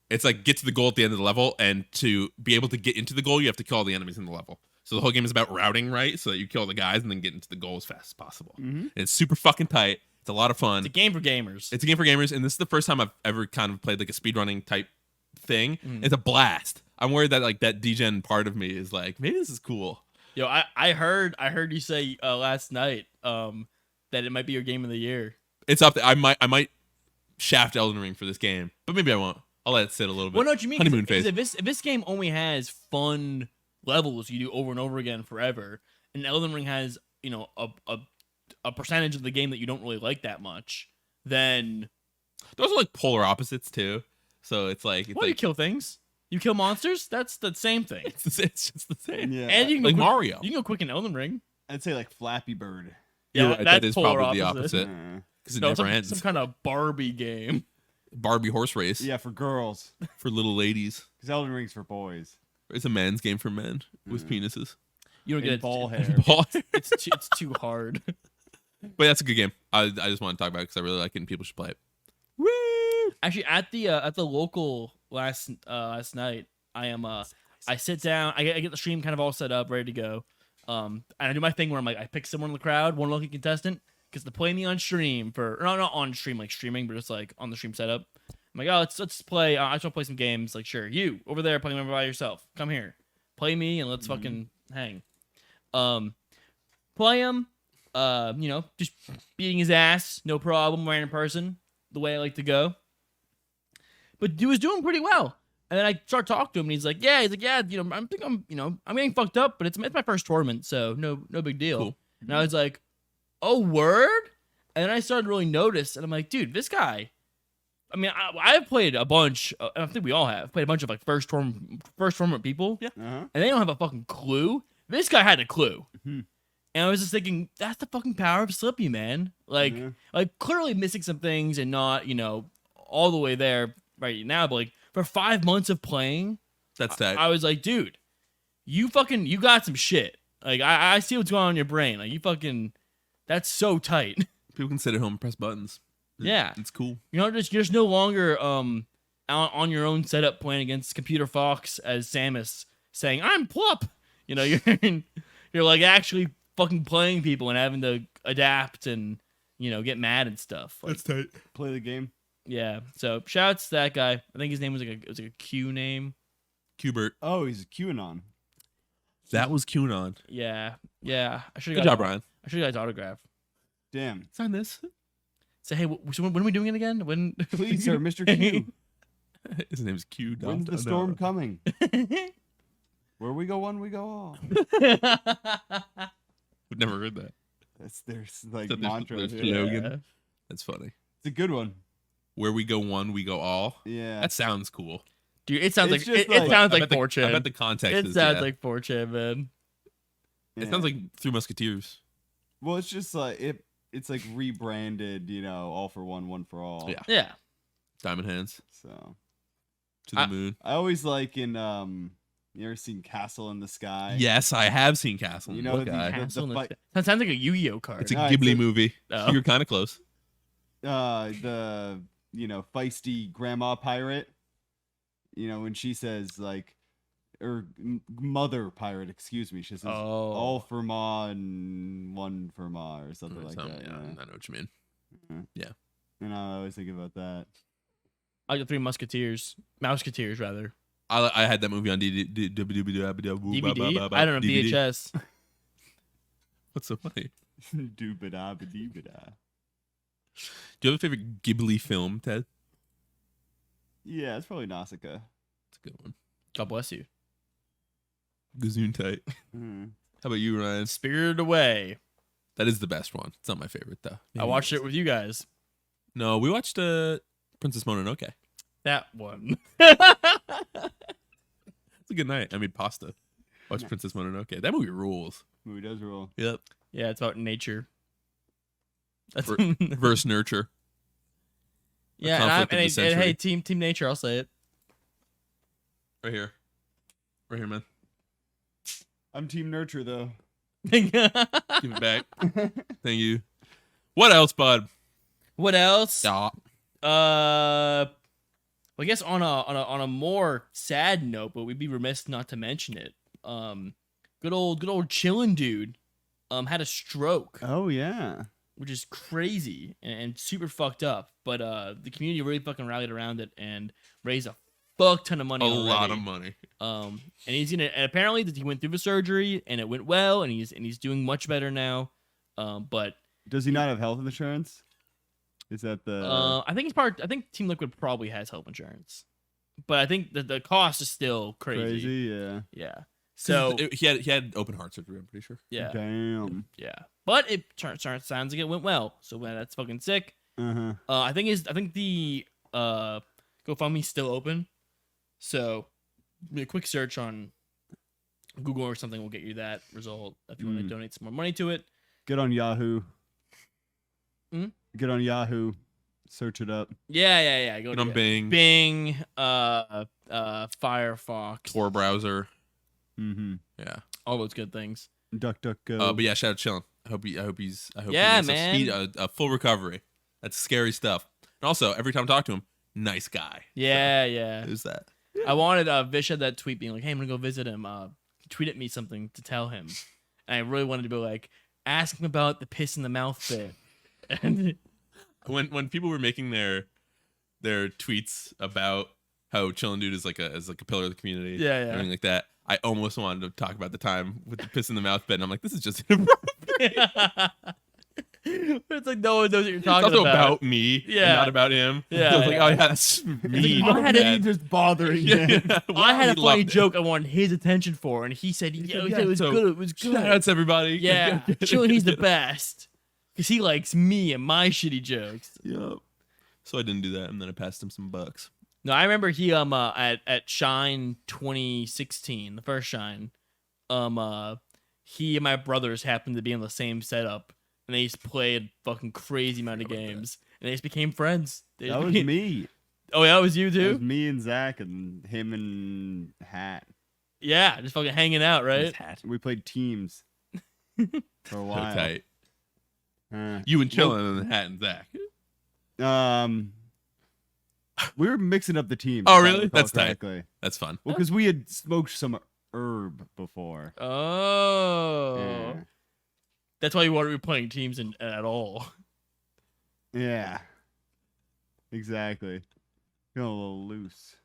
it's like get to the goal at the end of the level, and to be able to get into the goal, you have to kill all the enemies in the level. So the whole game is about routing right, so that you kill the guys and then get into the goal as fast as possible. And it's super fucking tight. It's a lot of fun. It's a game for gamers. It's a game for gamers, and this is the first time I've ever kind of played like a speedrunning type thing. It's a blast. I'm worried that like that degen part of me is like, maybe this is cool. Yo, I heard you say last night that it might be your game of the year. It's up there. I might shaft Elden Ring for this game, but maybe I won't. I'll let it sit a little bit. Well, know what you mean? Honeymoon phase. If this game only has fun levels you do over and over again forever, and Elden Ring has, you know, a percentage of the game that you don't really like that much, then those are like polar opposites too. So it's like you kill things, you kill monsters. That's the same thing. It's just the same. Yeah. And you can Like go quick, Mario. You can go quick in Elden Ring. I'd say like Flappy Bird. You're Yeah, right, that's that is polar probably the opposite. opposite because it No, never ends. some kind of Barbie game. Barbie horse race Yeah, for girls. for little ladies. Because Elden Ring's for boys. It's a men's game for men with penises. You don't And get ball hair. Ball- It's too hard. But that's a good game. I just want to talk about it because I really like it and people should play it. Woo! Actually, at the local last night, I sit down, I get the stream kind of all set up, ready to go. And I do my thing where I'm like, I pick someone in the crowd, one lucky contestant, because to play me on stream not on stream like streaming, but just like on the stream setup. I'm like, oh, let's play. I just want to play some games. Like, sure, you over there playing by yourself, come here, play me, and let's fucking hang. Play him. You know, just beating his ass, no problem, random person, the way I like to go. But he was doing pretty well. And then I start talking to him, and he's like, yeah, you know, I'm getting fucked up, but it's my first tournament, so no big deal. Cool. And I was like, oh, word? And then I started to really notice, and I'm like, dude, this guy. I mean, I've played a bunch. I think we all have played a bunch of like first tournament people. Yeah. Uh-huh. And they don't have a fucking clue. This guy had a clue. Mhm. And I was just thinking, that's the fucking power of Slippi, man. Like, Yeah. like clearly missing some things and not, you know, all the way there right now. But like for 5 months of playing, That's tight. I was like, dude, you got some shit. Like I see what's going on in your brain. Like you fucking, that's so tight. People can sit at home and press buttons. Yeah. It's cool. You're just no longer on your own setup playing against Computer Fox as Samus saying, I'm Plup. You know, you're like actually fucking playing people and having to adapt and, you know, get mad and stuff. Like, tight. Play the game. yeah. So shouts to that guy. I think his name was like a Q name. Qbert. Oh, he's a QAnon. That was QAnon. Yeah. Yeah. I should Good job, Brian. I should have got his autograph. Damn. Sign this. Say, hey, so when are we doing it again? When? Please, sir, Mr. Q. His name's Q. When's the storm coming? Where we go one, we go all. We've never heard that. That's their like That's their mantra. slogan. Yeah. That's funny. It's a good one. Where we go one, we go all. Yeah. That sounds cool. Dude, it sounds It's like just it like- sounds I like bet the- 4chan. I bet the context It is sounds yeah. like 4chan, man. It sounds like Three Musketeers. Well, it's just like it's like rebranded, all for one for all. Yeah. Yeah. Diamond Hands So to the moon. I always like in you ever seen Castle in the Sky? Yes, I have seen Castle. You in know the the- Sky. the Castle in the fight- Sky. That sounds like a Yu-Gi-Oh card. It's a No, it's Ghibli a- movie. Oh. You're kind of close. The feisty grandma pirate. When she says like, or mother pirate, excuse me. She says all for ma and one for ma or something like that. Yeah, I know what you mean. And I always think about that. I got Three Musketeers. Mouseketeers, rather. I had that movie on DVD. DVD? I don't know, VHS. What's so funny? Doobada-ba-dee-ba-da. Do you have a favorite Ghibli film, Ted? Yeah, it's probably Nausicaa. It's a good one. God bless you. Gesundheit. Mhm. How about you, Ryan? Spirited Away. That is the best one. It's not my favorite though. I watched it with you guys. No, we watched Princess Mononoke. That one. It's a good night. I made pasta. Watch Princess Mononoke. That movie rules. Movie does roll. Yep. Yeah, it's about nature. That's Verse nurture. yeah, conflict of the and century. hey, Team Nature, I'll say it. Right here. Right here, man. I'm Team Nurture though. Give it back. Thank you. What else, bud? What else? Yeah. Well, I guess on a more sad note, but we'd be remiss not to mention it. Good old Chillindude, had a stroke, Oh yeah. which is crazy and super fucked up. But the community really fucking rallied around it and raised a fuck ton of money. A already. lot of money. And he's gonna. And apparently, that he went through the surgery and it went well, and he's doing much better now. But Does he not have health insurance? Is that the? I think he's part. I think Team Liquid probably has health insurance, but I think the cost is still crazy. Yeah. Yeah. So he had open heart surgery, I'm pretty sure. yeah, Damn. yeah. But it sounds like it went well. So that's fucking sick. Uh-huh. I think the GoFundMe's still open. So a quick search on Google or something will get you that result if you want to donate some more money to it. Get on Yahoo. Hmm? Get on Yahoo. Search it up. Yeah. Go Get to on Bing. Bing, Firefox, Tor browser. Mm-hmm. Yeah. all those good things. DuckDuckGo. But yeah, shout out Chillin. I hope he Yeah, makes man. a full recovery. That's scary stuff. And also, every time I talk to him, nice guy. Yeah. Who's that? I wanted Vish had that tweet being like, "Hey, I'm gonna go visit him." He tweeted me something to tell him, and I really wanted to be like, ask him about the piss in the mouth bit. And When people were making their tweets about how Chillindude is like a pillar of the community, Yeah. everything like that, I almost wanted to talk about the time with the piss in the mouth bit, and I'm like, this is just inappropriate. but it's like no one knows what you're It's talking also about. about me, and Yeah. not about him. Yeah, So I was like, yeah. oh yeah, that's me. I had man. just bothering Yeah. him. Well, I had a he funny loved it. joke I wanted his attention for, and he said, He "Yeah, said, he said it was so good. It was good." Shout outs everybody. Yeah, Get it, Chillin, he's the get it. best because he likes me and my shitty jokes. Yep. So I didn't do that, and then I passed him some bucks. No, I remember he at Shine 2016, the first Shine, he and my brothers happened to be on the same setup, and they just played fucking crazy amount of games, and they just became friends. They That just was became- me. Oh yeah, that was you That was too. me and Zach and him and Hat. Yeah, just fucking hanging out, right? We played teams for a So while. tight. Uh, You and Chillin and Hat and Zach. we were mixing up the teams. Oh, if I really? recall That's tight. correctly. That's fun. Well, because we had smoked some herb before. Oh, Yeah. that's why you weren't playing teams at all. Yeah. Exactly. Feeling a little loose.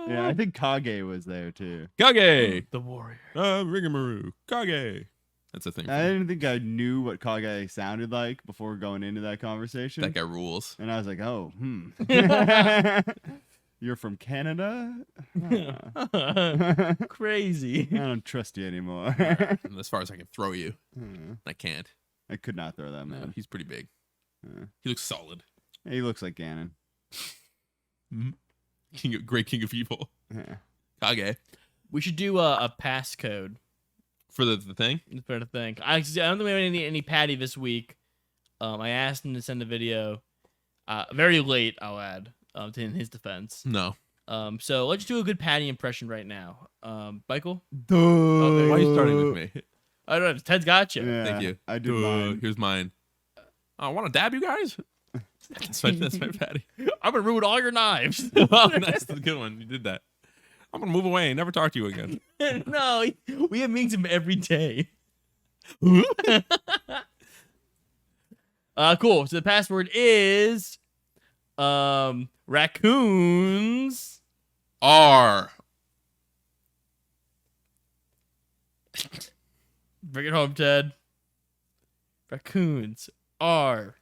Yeah, I think Kage was there too. Kage. The warrior. Rigamaru. Kage. That's a thing. I didn't think I knew what Kage sounded like before going into that conversation. That guy rules. And I was like, oh, You're from Canada? Crazy. I don't trust you anymore. As far as I can throw you, Hmm. I can't. I could not throw that No, man. he's pretty big. Yeah. He looks solid. He looks like Ganon. Great king of evil. Yeah. Kage. We should do a passcode For the thing? for the thing. I don't think we have any Patty this week. I asked him to send a video. Very late, I'll add, to in his defense. No. So let's do a good Patty impression right now. Michael? Duh. Why are you starting with me? I don't know. Ted's got you. Yeah, Thank you. I did mine. Here's mine. I want to dab you guys. That's my Patty. I'm going to ruin all your knives. Oh, nice. That's a good one. You did that. I'm going to move away and never talk to you again. No, we have meetings him every day. Cool. So the password is raccoons. R. Bring it home, Ted. Raccoons are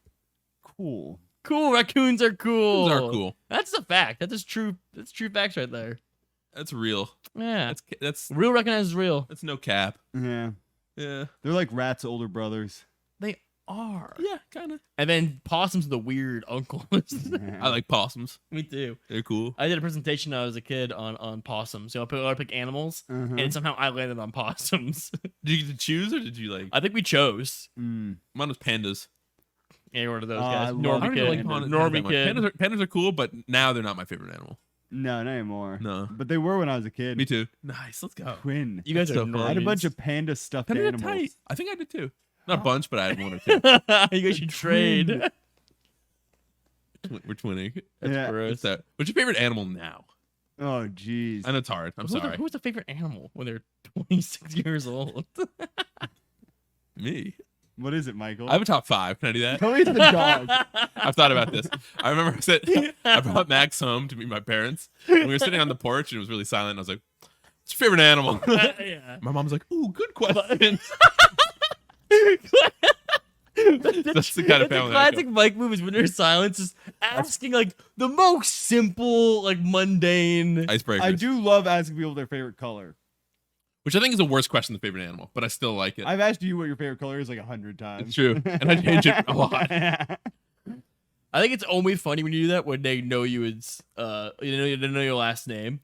Cool. cool. Raccoons are cool. Those are cool. That's a fact. That's true. That's true facts right there. That's real. Yeah. That's Real recognizes real. that's no cap. Yeah. Yeah. They're like Rat's older brothers. They are. Yeah, kind of. And then possums are the weird uncles. I like possums. Me too. They're cool. I did a presentation when I was a kid on possums. So I pick animals, and somehow I landed on possums. Did you get to choose or did you like? I think we chose. Mm. Mine was pandas. Yeah, you're one of those I guys. love Normie I don't kid. really like pandas. Normie that much. kid. Pandas are cool, but now they're not my favorite animal. No, not anymore. No. But they were when I was a kid. Me too. Nice. Let's go. Twin. You guys That's are so fun. I had a bunch normies. of panda stuffed Pandas are animals. tight. I think I did too. Not a bunch, but I had one or two. You guys should trade. We're twinning. That's Yeah. gross. What's your favorite animal now? Oh, jeez. I know it's hard. I'm sorry. Who's the favorite animal when they're 26 years old? Me. What is it, Michael? I have a top 5. Can I do that? Tell me it's the dog. I've thought about this. I remember I brought Max home to meet my parents. And we were sitting on the porch and it was really silent. I was like, "What's your favorite animal?" Yeah. My mom was like, "Ooh, good question." That's the kind of family I classic Mike move is when there's silence, just asking like the most simple, like mundane. Icebreakers. I do love asking people their favorite color. Which I think is a worse question than favorite animal, but I still like it. I've asked you what your favorite color is like 100 times. It's true. And I change it a lot. I think it's only funny when you do that when they know you it's they know your last name,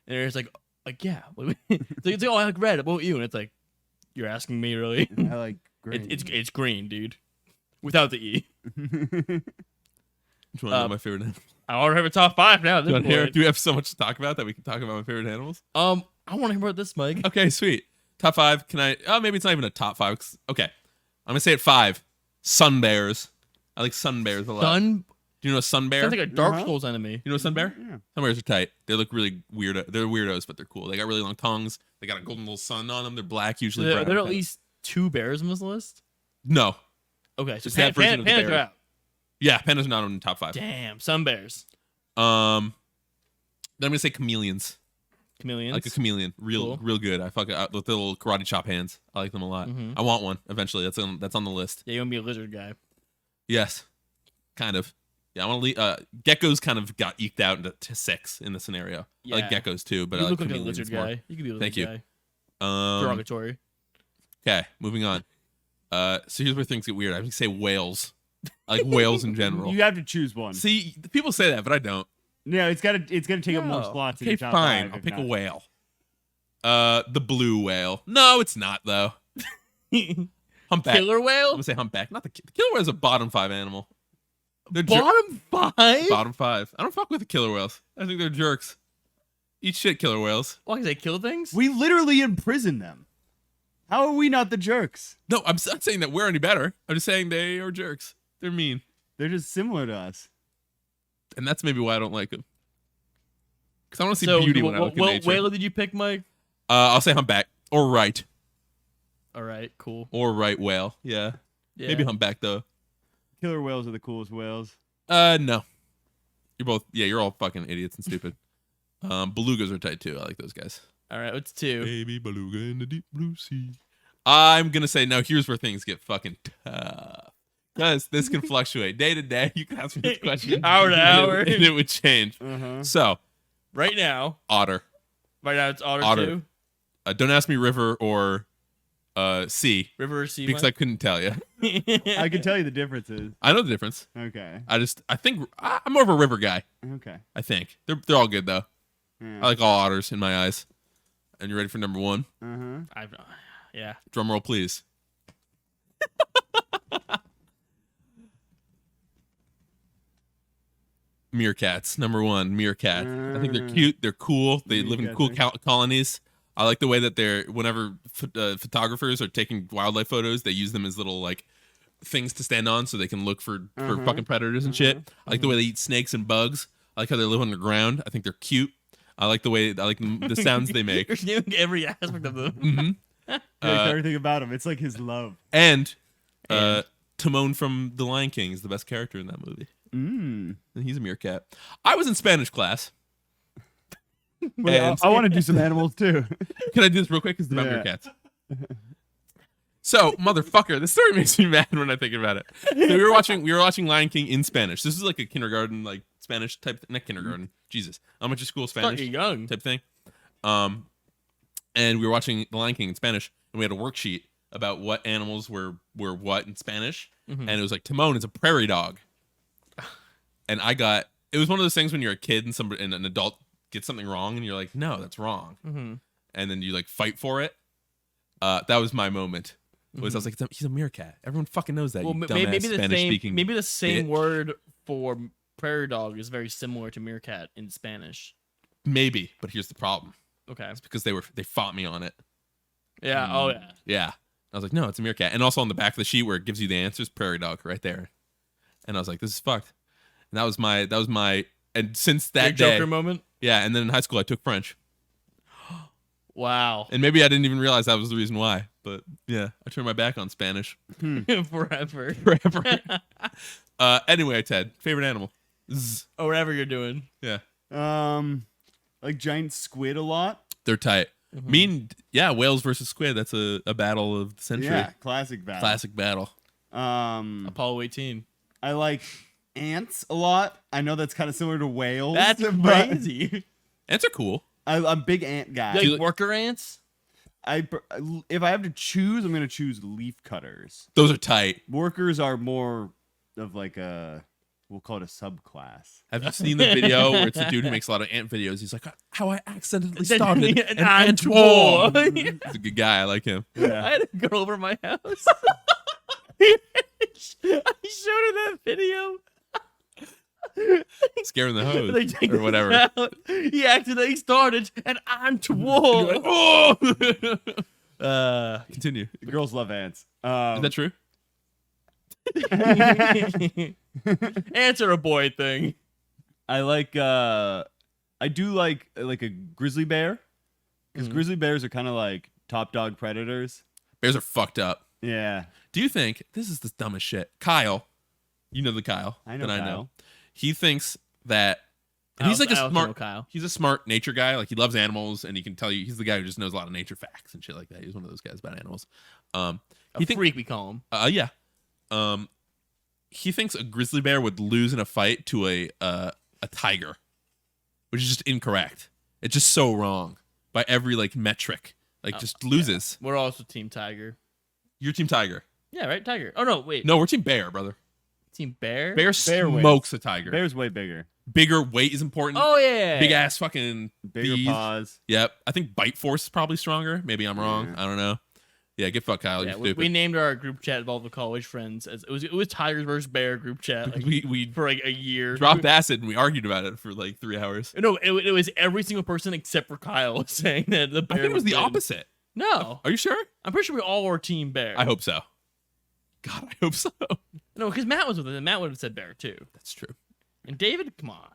and they're just like yeah, it's like, oh, I like red. What about you? And it's like, you're asking me really? I like green. It's green, dude, without the E. Which one is my favorite animal? I already have a top 5 now. At this point. Do we have so much to talk about that we can talk about my favorite animals? I want to hear about this, Mike. Okay, sweet. Top 5. Can I? Oh, maybe it's not even a top 5. Okay, I'm gonna say it 5. Sun bears. I like sun bears a lot. Sun Do you know a sun bear? sounds like a Dark Uh-huh. Souls enemy. You know a sun bear? Yeah. Sun bears are tight. They look really weird. They're weirdos, but they're cool. They got really long tongues. They got a golden little sun on them. They're black, usually There brown. are at least 2 bears on this list. No. Okay, so Just that version of the pandas are bear. out. Yeah, panda's not on the top 5. Damn, sun bears, Then I'm gonna say chameleons. chameleons. I like a chameleon. Real good. I fuck it with the little karate chop hands. I like them a lot. Mhm. I want one eventually. That's on the list. Yeah, you want to be a lizard guy. Yes, kind of. Yeah, I want to. Geckos kind of got eked out into 6 in the scenario. I like Yeah. geckos too, but You I like look like a chameleons lizard more. guy. You could be a lizard Thank you. guy. Um, Derogatory. okay, moving on. So here's where things get weird. I would say whales. I like whales in general. You have to choose one. See, people say that, but I don't. No, it's gonna take up more No. slots in Okay, your top fine. 5, I'll if pick a not. whale. The blue whale. No, it's not though. Humpback. Killer I'm whale. gonna say humpback. Not the killer whale is a bottom 5 animal. They're Bottom 5. bottom 5. I don't fuck with the killer whales. I think they're jerks. Eat shit, killer whales. Why? 'Cause they kill things. We literally imprison them. How are we not the jerks? No, I'm not saying that we're any better. I'm just saying they are jerks. They're mean, They're just similar to us. and that's maybe why I don't like them. Because I want to see So, beauty when I look at what nature. whale did you pick, Mike? I'll say humpback or right All right, cool. whale. Yeah. Yeah. Maybe humpback though. Killer whales are the coolest whales. No. You're all fucking idiots and stupid. Belugas are tight too. I like those guys. All right, what's 2? Baby beluga in the deep blue sea. I'm gonna say now. Here's where things get fucking tough. Because this can fluctuate day to day. You can ask me this question Hour to and hour. and it would change. Uh-huh. So Right now otter. it's otter Otter. 2. Don't ask me river or C. River or sea? Because I couldn't tell you. I can tell you the differences. I know the difference. Okay. I think I'm more of a river guy. Okay. I think they're all good though. Yeah. I like all otters in my eyes. And you ready for number 1? Yeah. Drum roll, please. Meerkats, number 1. Meerkat. I think they're cute. They're cool. They live in cool colonies. I like the way that they're whenever photographers are taking wildlife photos, they use them as little like things to stand on so they can look for fucking predators and shit. I like the way they eat snakes and bugs. I like how they live underground. I think they're cute. I like the sounds they make. You're naming every aspect of them. Mm-hmm. Everything about him. It's like his love. And Timon from The Lion King is the best character in that movie. And he's a meerkat. I was in Spanish class. Wait, I want to do some animals too. Can I do this real quick? Because it's about meerkats. So, motherfucker, this story makes me mad when I think about it. So we were watching Lion King in Spanish. This is like a kindergarten, like Spanish type, not kindergarten. Jesus, elementary school Spanish young type thing. And we were watching The Lion King in Spanish, and we had a worksheet about what animals were what in Spanish, and it was like Timon is a prairie dog, and it was one of those things when you're a kid and an adult gets something wrong, and you're like, no, that's wrong, and then you like fight for it. That was my moment. I was like, he's a meerkat. Everyone fucking knows that. Well, maybe the same word for prairie dog is very similar to meerkat in Spanish. Maybe, but here's the problem. Okay, it's because they fought me on it. Yeah. Oh yeah. Yeah. I was like, no, it's a meerkat. And also on the back of the sheet where it gives you the answers, prairie dog right there. And I was like, this is fucked. And that was my. And since that day, Joker moment. Yeah. And then in high school, I took French. Wow. And maybe I didn't even realize that was the reason why. But yeah, I turned my back on Spanish. Forever. Anyway, Ted, favorite animal? Zzz. Or whatever you're doing. Yeah. Like giant squid a lot. They're tight. Whales versus squid. That's a battle of the century. Yeah, classic battle. Apollo 18. I like ants a lot. I know that's kind of similar to whales. That's crazy. Ants are cool. I'm a big ant guy. You like worker ants? If I have to choose, I'm gonna choose leaf cutters. Those are tight. Workers are more of like we'll call it a subclass. Have you seen the video where it's a dude who makes a lot of ant videos? He's like, how I accidentally started an ant war. He's a good guy. I like him. Yeah. I had a girl over my house. I showed her that video. Scaring the hose or whatever. He accidentally started an ant war. Like, oh! Continue. Girls love ants. Is that true? Ants are a boy thing. I like I do like a grizzly bear, because grizzly bears are kind of like top dog predators. Bears are fucked up. Yeah. Do you think this is the dumbest shit? Kyle, you know the Kyle I know. He thinks that, and he's like Kyle. He's a smart nature guy. Like he loves animals, and he can tell you. He's the guy who just knows a lot of nature facts and shit like that. He's one of those guys about animals. Freak, we call him. Yeah. He thinks a grizzly bear would lose in a fight to a tiger, which is just incorrect. It's just so wrong by every like metric. Like just loses. Yeah. We're also team tiger. You're team tiger. Yeah, right. Tiger. Oh no, wait. No, we're team bear, brother. Team bear. Bear smokes a tiger. Bear's way bigger. Bigger weight is important. Oh yeah. Big ass fucking bigger bees. paws. Yep. I think bite force is probably stronger. Maybe I'm wrong. I don't know. Yeah, get fucked, Kyle. Yeah, You're stupid. we named our group chat of all the college friends as it was Tigers versus Bear group chat. Like, we for like a year. Dropped acid and we argued about it for like 3 hours. No, it was every single person except for Kyle saying that the Bear. I think it was the win. opposite. No. Are you sure? I'm pretty sure we all were team Bear. I hope so. God, I hope so. No, because Matt was with it, and Matt would have said Bear too. That's true. And David, come on.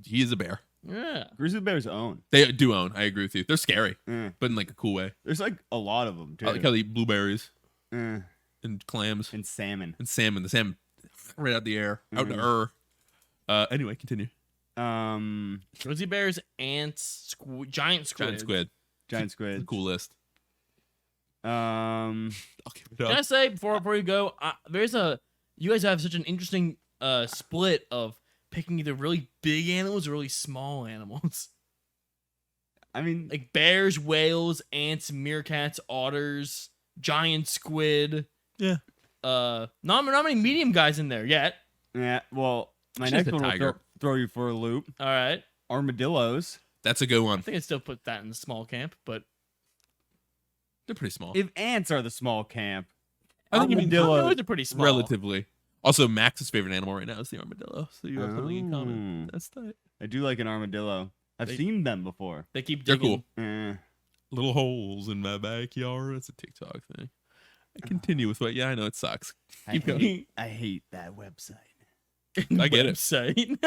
He is a bear. Yeah. Grizzly bears own. They do own. I agree with you. They're scary, but in like a cool way. There's like a lot of them too. I like how they eat blueberries and clams salmon. The salmon right out the air, out in the air. Anyway, continue. Grizzly bears, ants, giant squid. Giant squid. Cool list. I'll give it up. Can I say before you go? You guys have such an interesting split of picking either really big animals or really small animals. I mean, like bears, whales, ants, meerkats, otters. giant squid. Yeah. Not many medium guys in there yet. Yeah. Well, my Just next a one will tiger. throw you for a loop. All right. Armadillos. That's a good one. I think I'd still put that in the small camp, but They're pretty small. If ants are the small camp, I think you mean those are pretty small. relatively. Also, Max's favorite animal right now is the armadillo. So you have something in Oh. common. That's tight. I do like an armadillo. I've seen them before. They keep They're digging. cool. Eh. Little holes in my backyard. That's a TikTok thing. I continue with what? Yeah, I know it sucks. Keep going. I hate that website. I get it. Website.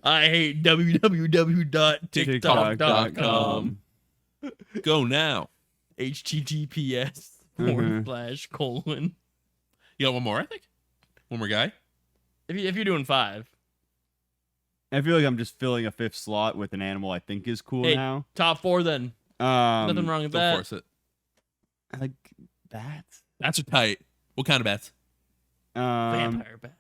I hate www.tiktok.com. Go now. https:/:. You got one more, I think? One more guy? If you're doing 5. I feel like I'm just filling a 5th slot with an animal I think is cool Hey, now. Top 4 then. Nothing wrong with Don't that. force it. I like bats. Bats are tight. What kind of bats? Vampire bats.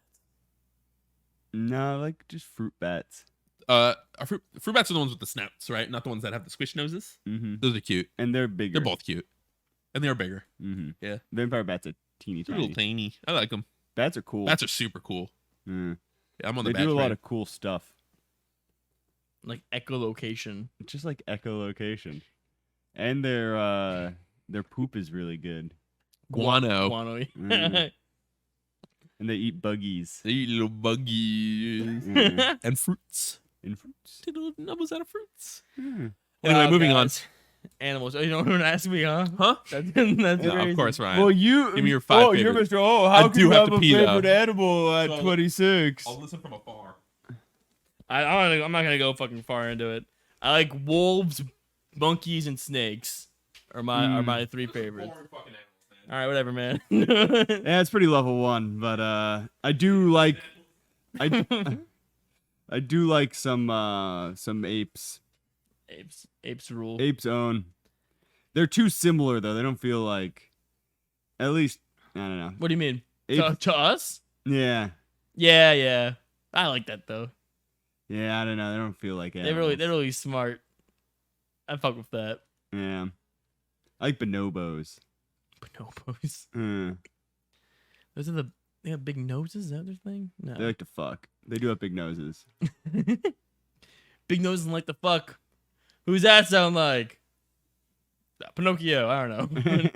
No, like just fruit bats. Our fruit bats are the ones with the snouts, right? Not the ones that have the squish noses. Mm-hmm. Those are cute. And they're bigger. They're both cute. And they are bigger. Mm-hmm. Yeah. Vampire bats are teeny They're a tiny. little tiny. I like them. Bats are cool. Bats are super cool. Mm. Yeah, I'm on They the bat do a lot train. of cool stuff. Like echolocation. Just like echolocation. And their poop is really good. Guano. Guano. Mm. And they eat buggies. They eat little buggies. Mm. And fruits. And fruits. Take little nubbles out of fruits. Mm. Anyway, Wow, moving guys. Animals. Oh, you don't want to ask me, huh? on. Huh? That's Yeah, crazy. of course, Ryan. Well, you. Give me your 5 Oh, you're favorites. Mr. Oh, I how can do you have have to a pee, though. favorite animal at So- 26? I'll listen from afar. I'm not gonna go fucking far into it. I like wolves, monkeys, and snakes. Are my 3 favorites. Boring fucking animals, man. All right, whatever, man. Yeah, it's pretty level 1, but I do like I do like some apes. Apes rule. Apes own. They're too similar though. They don't feel like, at least I don't know. What do you mean? Ape- To us? Yeah. Yeah. I like that though. Yeah, I don't know. They don't feel like animals. They're really smart. I fuck with that. Yeah. I like bonobos. Bonobos. They They have big noses. Is that their thing? No. like to fuck. They do have big noses. Big noses and like the fuck. Who's that sound like? Pinocchio. I don't know.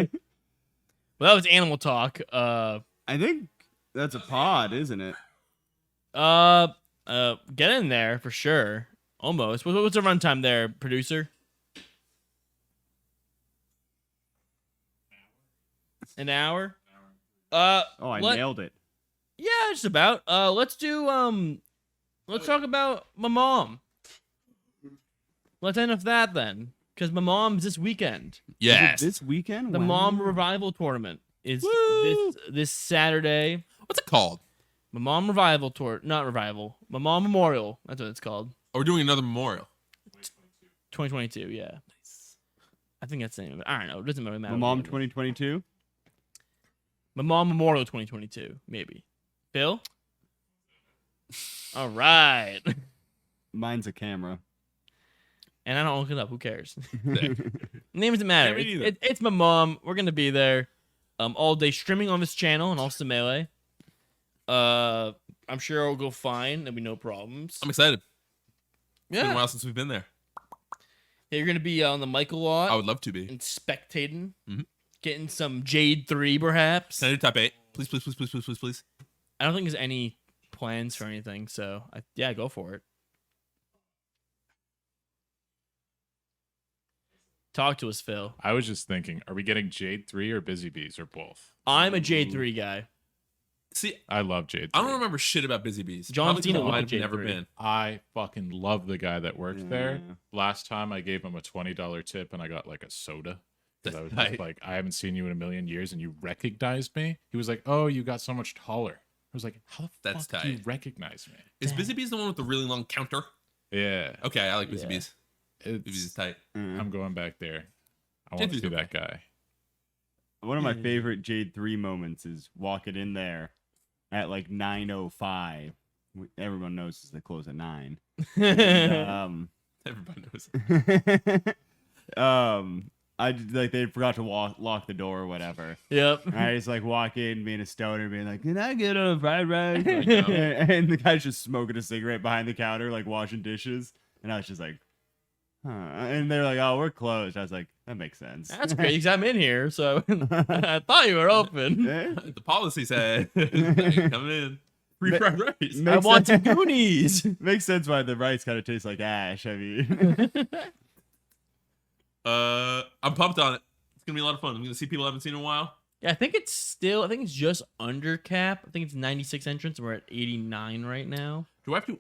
Well, that was animal talk. I think that's a pod, isn't it? Get in there for sure. Almost. What's the runtime there, producer? An hour? Oh, I Let- nailed it. Yeah, just about. Let's do let's talk about my mom. Let's end with that then, because my mom's this weekend. Yes. Is it this weekend? The Wow. Mom Revival Tournament is Woo! this Saturday. What's it called? My Mom Revival Tour, not Revival. My Mom Memorial. That's what it's called. Oh, we're doing another memorial. 2022. Yeah. I think that's the name of it. I don't know. It doesn't really matter. My mom 2022. My Mom Memorial 2022. Maybe. Phil. All right. Mine's a camera. And I don't look it up. Who cares? There. Name doesn't matter. Yeah, me neither. It's my mom. We're gonna be there, all day streaming on this channel and also Melee. I'm sure it'll go fine. There'll be no problems. I'm excited. It's been a Yeah. while since we've been there. Yeah, you're gonna be on the mic a lot I would love to be. and spectating, Mhm. getting some Jade 3 perhaps. Can I do top 8? Please, please, please, please, please, please, please. I don't think there's any plans for anything, so yeah, go for it. Talk to us, Phil. I was just thinking, are we getting Jade 3 or Busy Bees or both? I'm a Jade 3 guy. See, I love Jade 3. I don't remember shit about Busy Bees. John Probably 'cause Cena I loved might have Jade never 3. been. I fucking love the guy that worked there. Yeah. Last time I gave him a $20 tip and I got like a soda. 'Cause I was Right. just like, I haven't seen you in a million years and you recognized me. He was like, oh, you got so much taller. I was like, how the That's fuck do you tight. recognize me? Is Busy Bees the one with the really long counter? Yeah. Okay, I like Busy Yeah. Bees. Busy Bees is It's, tight. I'm going back there. I Jade want to 3's see okay. that guy. One of my Yeah. favorite Jade 3 moments is walking in there at like 9:05. Everyone knows they close at 9. And, Everybody knows. um they forgot to lock the door or whatever. Yep. And I just like walk in, being a stoner, being like, "Can I get a fried rice?" Like, and the guy's just smoking a cigarette behind the counter, like washing dishes. And I was just like, "Huh?" And they're like, "Oh, we're closed." I was like, "That makes sense." That's great because I'm in here, so I thought you were open. The policy said, "Hey, come in, free fried rice." I want some Goonies. Makes sense why the rice kind of tastes like ash. I mean, I'm pumped on it. It's gonna be a lot of fun. I'm gonna see people I haven't seen in a while. Yeah, I think it's just under cap. I think it's 96 entrants. We're at 89 right now. Do I have to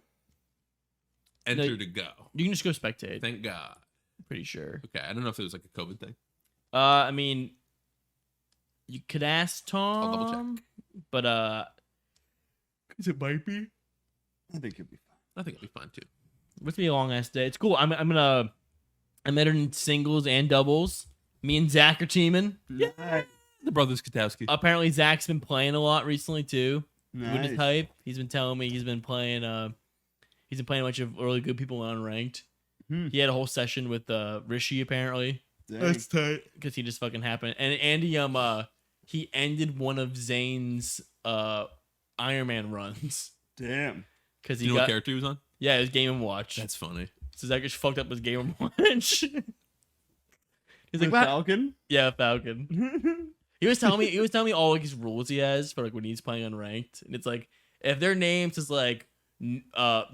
enter to go? You can just go spectate. Thank God. Pretty sure. Okay, I don't know if it was like a COVID thing. I mean, you could ask Tom. I'll double check. But because it might be. I think it'll be fine. I think it'll be fun too. It's gonna be a long ass day. It's cool. I'm entering singles and doubles. Me and Zach are teaming. Yeah. The brothers Katowski. Apparently Zach's been playing a lot recently too. With his Nice. hype. He's been telling me he's been playing a bunch of really good people unranked. He had a whole session with Rishi apparently. Dang. tight. Because he just fucking happened. And Andy he ended one of Zane's Iron Man runs. Damn. Because You know what character he was on? Yeah, it was Game & Watch. That's funny. So Zach just fucked up his Game & Watch. He's like, The "What?" Falcon? Yeah, Falcon. He was telling me all like his rules he has for like when he's playing unranked, and it's like if their names is like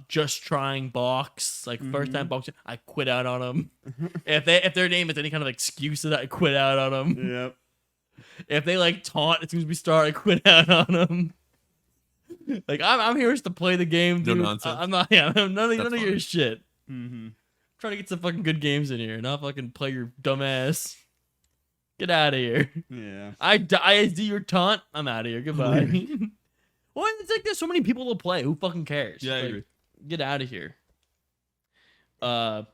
just trying box, like first time boxing, I quit out on them. If their name is any kind of excuse that I quit out on them. Yep. If they like taunt as soon as we start, I quit out on them. Like I'm here just to play the game, dude. No nonsense. I'm not. Yeah, none of That's your fine. shit. Mm-hmm. Trying to get some fucking good games in here, not fucking play your dumb ass. Get out of here. Yeah. I do your taunt. I'm out of here. Goodbye. Well, it's like there's so many people to play. Who fucking cares? Yeah, I Like, agree. Get out of here. But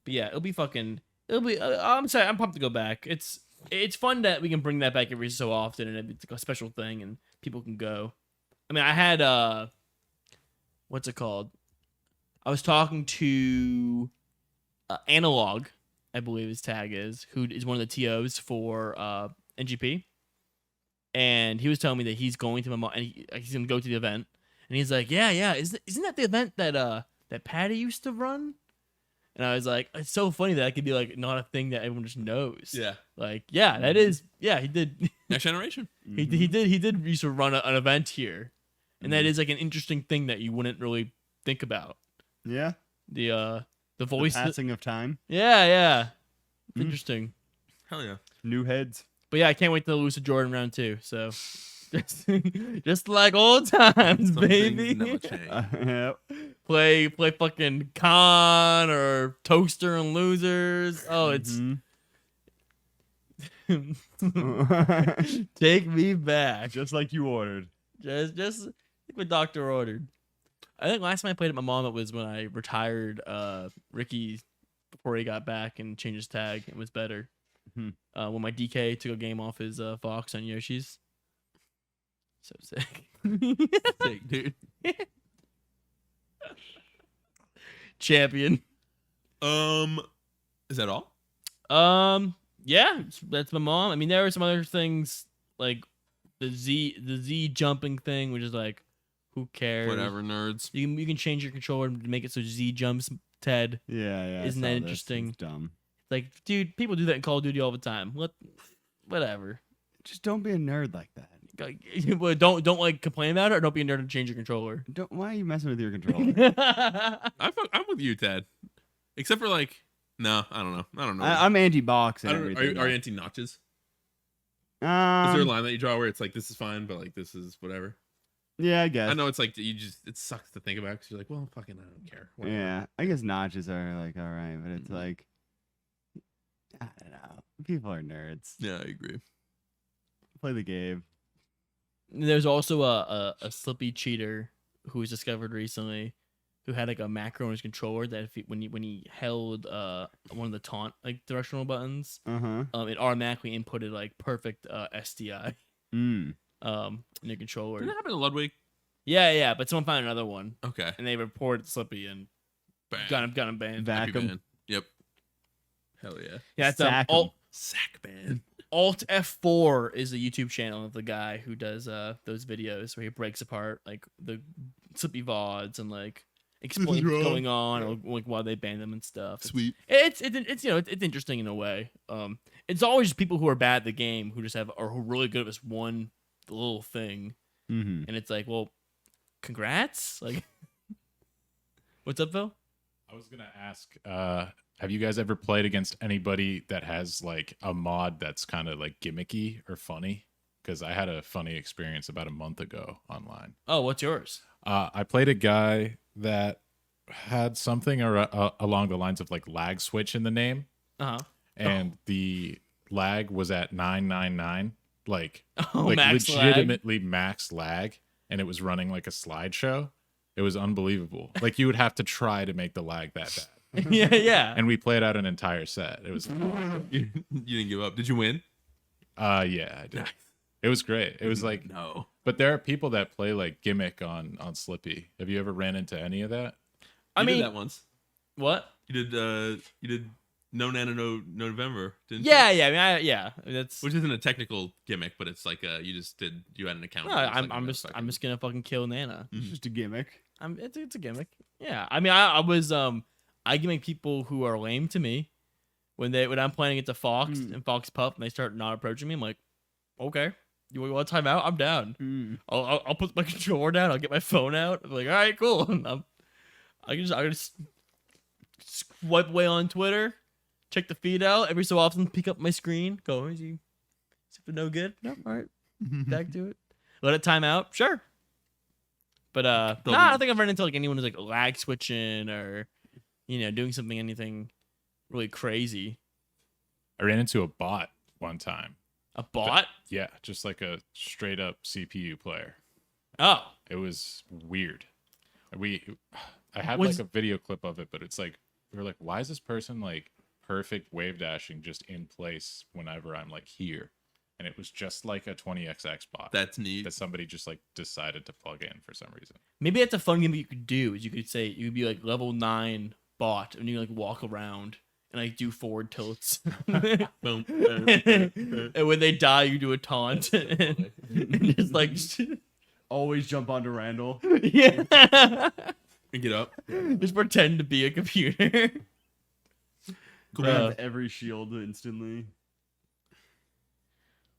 yeah, it'll be fucking. It'll be. I'm sorry. I'm pumped to go back. It's fun that we can bring that back every so often, and it's like a special thing, and people can go. I mean, I had what's it called? I was talking to Analog, I believe his tag is, who is one of the TOs for NGP. And he was telling me that he's going to and he's going to go to the event. And he's like, yeah, isn't that the event that Patty used to run? And I was like, it's so funny that could be like not a thing that everyone just knows. Yeah. Like, yeah, that is, yeah, he did. Next generation. He did used to run an event here. And that is like an interesting thing that you wouldn't really think about. Yeah. The voice. The passing of time. Yeah. It's interesting. Hell yeah. New heads. But yeah, I can't wait to lose to Jordan round 2. So just like old times, Some baby. things never change. Yep. Play fucking Con or Toaster and Losers. Oh, it's take me back. Just like you ordered. Just like what Doctor ordered. I think last time I played at my mom, it was when I retired Ricky before he got back and changed his tag. It was better. When my DK took a game off his Fox on Yoshi's. So sick. Sick, dude. Champion. Is that all? Yeah, that's my mom. I mean, there were some other things like the Z jumping thing, which is like, who cares? Whatever, nerds. You can change your controller to make it so Z jumps, Ted. Yeah. I Isn't saw that this. interesting? It's dumb. Like, dude, people do that in Call of Duty all the time. Whatever. Just don't be a nerd like that. Well, don't like complain about it, or don't be a nerd and change your controller. Why are you messing with your controller? I'm with you, Ted. Except for like, no, I don't know. I'm anti-box and Are everything. you anti notches? Is there a line that you draw where it's like this is fine, but like this is whatever? Yeah, I guess. I know it's like it sucks to think about because you're like, well, fucking, I don't care. Whatever. Yeah, I guess notches are like all right, but it's like, I don't know. People are nerds. Yeah, I agree. Play the game. There's also a Slippi cheater who was discovered recently, who had like a macro on his controller that if when he held one of the taunt like directional buttons, it automatically inputted like perfect SDI in your controller. Did that happen to Ludwig? Yeah, but someone found another one Okay. and they reported Slippi and Bang. got him banned. Vacuum. Yep. Hell yeah. Yeah, it's Sack 'em. Sack man. Alt F4 is the YouTube channel of the guy who does those videos where he breaks apart like the Slippi VODs and like explains what's going on, or like why they ban them and stuff. Sweet. It's it's interesting in a way. It's always just people who are bad at the game who just have or who are really good at this one little thing, Mm-hmm. and it's like, well, congrats. Like, what's up, Phil? I was gonna ask, have you guys ever played against anybody that has like a mod that's kind of like gimmicky or funny? Because I had a funny experience about a month ago online. Oh, what's yours? I played a guy that had something along the lines of like lag switch in the name, and the lag was at 999, like max legitimately max lag, and it was running like a slideshow. It was unbelievable. Like you would have to try to make the lag that bad. Yeah. And we played out an entire set. It was You didn't give up. Did you win? yeah, I did. It was great. It was like No. but there are people that play like gimmick on Slippi. Have you ever ran into any of that? I You mean, did that once. what? You did no Nana no November, didn't you? Yeah. I mean, that's. Which isn't a technical gimmick, but it's like you had an account. No, that was like, I'm just gonna fucking kill Nana. It's just a gimmick. It's a gimmick. Yeah. I mean, I gimmick people who are lame to me when I'm playing against a Fox and Fox Pup and they start not approaching me. I'm like, okay, you want to time out? I'm down. I'll put my controller down. I'll get my phone out. I'm like, all right, cool. I can just swipe away on Twitter, check the feed out every so often, pick up my screen, go, is it no good? No, all right, back to it. Let it time out, sure. But I don't think I've run into like anyone who's like lag switching or doing anything really crazy. I ran into a bot one time. A bot? Yeah, just like a straight up CPU player. Oh, It was weird. I have Was- like a video clip of it, but it's like we were like, why is this person like perfect wave dashing just in place whenever I'm like here? And it was just like a 20XX bot That's neat. that somebody just like decided to plug in for some reason. maybe that's a fun game that you could do. Is you could be like level 9 bot and you like walk around and like do forward tilts. Boom. And when they die, you do a taunt and just like Always jump onto Randall. yeah. Get up. Just pretend to be a computer. Grab every shield instantly.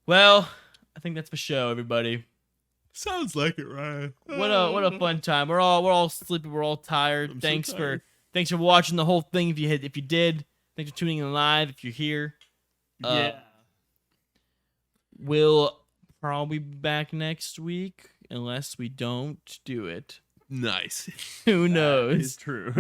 Well, I think that's the show, everybody. Sounds like it, Ryan. What a fun time. We're all sleepy. We're all tired. I'm so Thanks tired. for watching the whole thing. If you did, thanks for tuning in live. If you're here, we'll probably be back next week unless we don't do it. Nice. Who It's knows? true.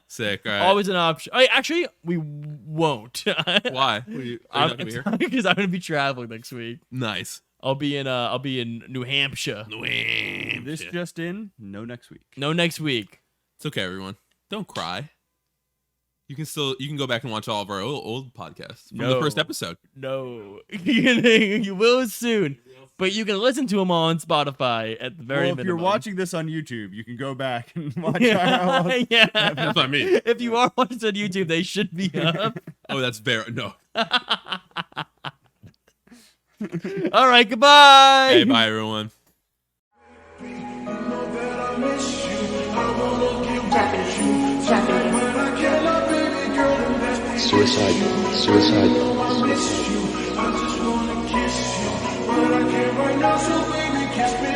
Sick. All right. Always an option. Actually, we won't. Why? Are you not gonna be here? Because I'm gonna be traveling next week. Nice. I'll be in New Hampshire. This just in. No next week. No, next week. It's okay, everyone. Don't cry. You can go back and watch all of our old podcasts from the first episode. No, you will soon, but you can listen to them on Spotify at the very Well, if minimum. you're watching this on YouTube, you can go back and watch yeah, our yeah. That's what I mean. If you are watching on YouTube, they should be up. Oh, that's very no. All right, goodbye. Hey, bye, everyone. Suicide. But I can't right now, so baby, kiss me.